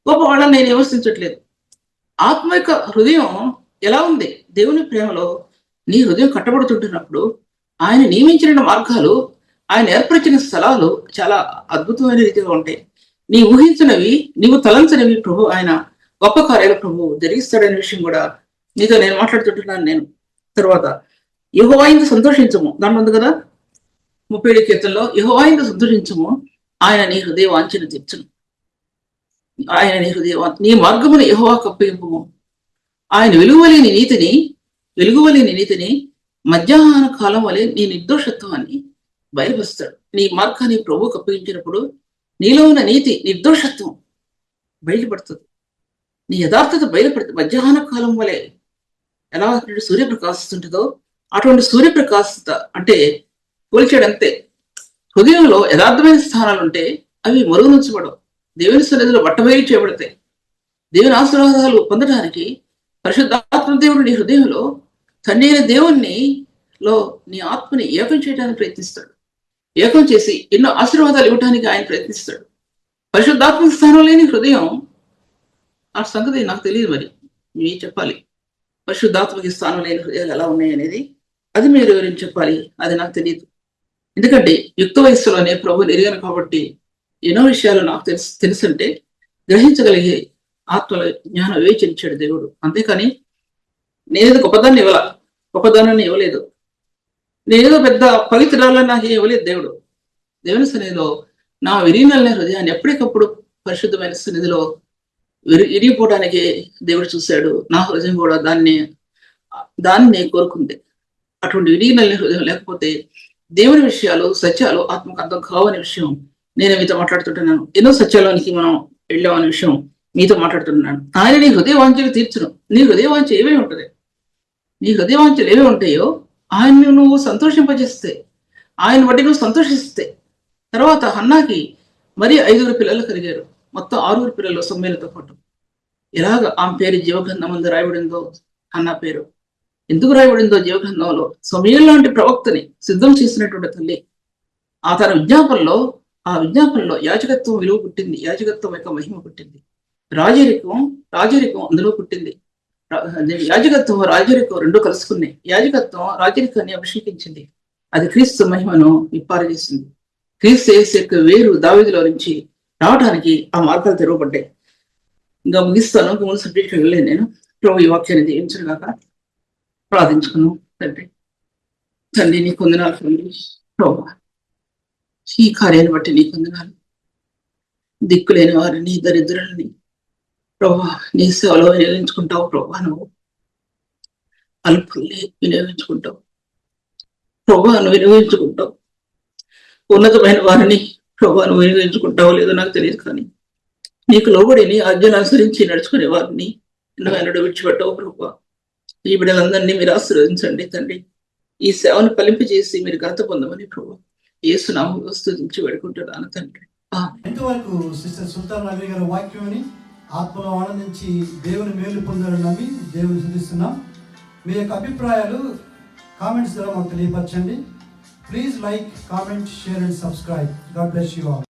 గొప్ప వాళ్ళని నేను విమర్శించట్లేదు. ఆత్మ యొక్క హృదయం ఎలా ఉంది? దేవుని ప్రేమలో నీ హృదయం కట్టబడుతుంటున్నప్పుడు ఆయన నియమించిన మార్గాలు, ఆయన ఏర్పరిచిన స్థలాలు చాలా అద్భుతమైన రీతిగా ఉంటాయి. నీ ఊహించినవి, నీవు తలంచనివి ప్రభు ఆయన గొప్ప కార్యాలు ప్రభు జరిగిస్తాడనే విషయం కూడా నీతో నేను మాట్లాడుతుంటున్నాను. నేను తర్వాత యెహోవా యందు సంతోషించము, దాని ఉంది కదా 37 కీర్తనలో, యెహోవా యందు సంతోషించము, ఆయన నీ హృదయ వాంఛను తీర్చును. ఆయన నీ నీ మార్గమును యెహోవాకు అప్పగింపుము. ఆయన వెలుగువలేని నీతిని మధ్యాహ్న కాలం వలె నీ నిర్దోషత్వాన్ని బయలుపరుస్తాడు. నీ మార్గాన్ని ప్రభువుకు అప్పగించినప్పుడు నీలో ఉన్న నీతి, నిర్దోషత్వం బయలుపడుతుంది. నీ యథార్థత బయలుపడుతుంది. మధ్యాహ్న కాలం వలె ఎలా సూర్యప్రకాశిస్తుంటుందో అటువంటి సూర్యప్రకాశత అంటే పోల్చాడంతే. హృదయంలో యథార్థమైన స్థానాలు ఉంటే అవి మరుగునుంచబడవు, దేవుని సన్నిధిలో బట్టబయలు చేయబడతాయి. దేవుని ఆశీర్వాదాలు పొందడానికి పరిశుద్ధాత్మ దేవుడు నీ హృదయంలో తండ్రి అయిన దేవుణ్ణి నీ ఆత్మని ఏకం చేయడానికి ప్రయత్నిస్తాడు. ఏకం చేసి ఎన్నో ఆశీర్వాదాలు ఇవ్వడానికి ఆయన ప్రయత్నిస్తాడు. పరిశుద్ధాత్మ స్థానం లేని హృదయం, ఆ సంగతి నాకు తెలియదు, మరి మీరు చెప్పాలి. పరిశుద్ధాత్మకి స్థానం లేని హృదయాలు ఎలా ఉన్నాయి అనేది అది మీరు ఎవరైనా చెప్పాలి, అది నాకు తెలియదు. ఎందుకంటే యుక్త వయస్సులోనే ప్రభుని ఎరిగాను కాబట్టి ఎన్నో విషయాలు నాకు తెలుసంటే గ్రహించగలిగే ఆత్మల జ్ఞానం వివేచించాడు దేవుడు. అంతేకాని నేనేదో గొప్పదాన్ని ఇవ్వలేదు, నేనేదో పెద్ద పవిత్రాలని నాకు ఇవ్వలేదు దేవుడు. దేవుని సన్నిధిలో నా విరిగినల్ని హృదయాన్ని ఎప్పటికప్పుడు పరిశుద్ధమైన సన్నిధిలో విరిగిపోవడానికి దేవుడు చూశాడు. నా హృదయం కూడా దాన్ని కోరుకుంది. అటువంటి విరిగినల్ని హృదయం లేకపోతే దేవుని విషయాలు, సత్యాలు ఆత్మకు అర్థం కావనే విషయం నేను మీతో మాట్లాడుతుంటున్నాను. ఎన్నో సత్యాలోనికి మనం వెళ్ళామనే విషయం మీతో మాట్లాడుతున్నాను. ఆయన నీ హృదయ వాంఛలు తీర్చును. నీ హృదయ వాంఛ ఏమేమి ఉంటుంది? నీ హృదయ వాంఛలు ఏమేమి ఉంటాయో ఆయన్ని నువ్వు సంతోషింపజేస్తే, ఆయన బట్టి నువ్వు సంతోషిస్తే. తర్వాత హన్నాకి మరి 5 పిల్లలు కలిగారు, మొత్తం 6 పిల్లలు సొమ్మేలతో పాటు. ఎలాగ ఆమె పేరు జీవగ్రంథం ముందు రాయబడిందో, హన్నా పేరు ఎందుకు రాయబడిందో జీవగ్రంథంలో, సమూయేలు లాంటి ప్రవక్తని సిద్ధం చేసినటువంటి తల్లి. ఆ తన విజ్ఞాపనలో యాజకత్వం విలువ పుట్టింది, యాజకత్వం యొక్క మహిమ పుట్టింది, రాజరికం అందులో పుట్టింది. యాజకత్వం రాజరికం రెండు కలుసుకున్నాయి. యాజకత్వం రాజరికాన్ని అభిషేకించింది, అది క్రీస్తు మహిమను విప్పారజేసింది. క్రీస్తు యేసు యొక్క వేరు దావీదులో నుంచి రావడానికి ఆ మార్గాలు తెరవబడ్డాయి. ఇంకా ముగిస్తాను, ఇంకా ముందు సబ్జెక్ట్ వెళ్ళలేదు నేను. ప్రభు ఈ వాక్యాన్ని దీవించగాక ప్రార్థించుకున్నాం. తండ్రి నీ కొందనాలు ప్రభు, ఈ కార్యాన్ని బట్టి నీ కొందనాలు. దిక్కులేని వారిని, దరిద్రులని ప్రభా నీ సేవలో వినియోగించుకుంటావు. ప్రభా నువ్వు అల్పుల్ని వినియోగించుకుంటావు, ప్రభా నువ్వు వినియోగించుకుంటావు. ఉన్నతమైన వారిని ప్రభా నువ్వు వినియోగించుకుంటావు లేదో నాకు తెలియదు, కానీ నీకు లోబడి నీ ఆజ్ఞను అనుసరించి నడుచుకునే వారిని నువ్వు ఎన్నడూ విడిచిపెట్టావు. ప్రభా ఈ బిడ్డలందరినీ మీరు ఆశీర్వదించండి తండ్రి. ఈ సేవను ఫలింపజేసి మీరు ఘనత పొందమని ప్రభా యేసు నామములో స్తుతించి వేడుకుంటున్నాను తండ్రి. ఇంతవరకు సిస్టర్ సుల్తాన్ నగరి గారి వాక్యం ఆత్మలో ఆనందించి దేవుని మేలు పొందాలని నమ్మి దేవుని స్తుతిస్తున్నాం. మీ యొక్క అభిప్రాయాలు కామెంట్స్ ద్వారా మాకు తెలియపరచండి. Please like, comment, share and subscribe. God bless you all.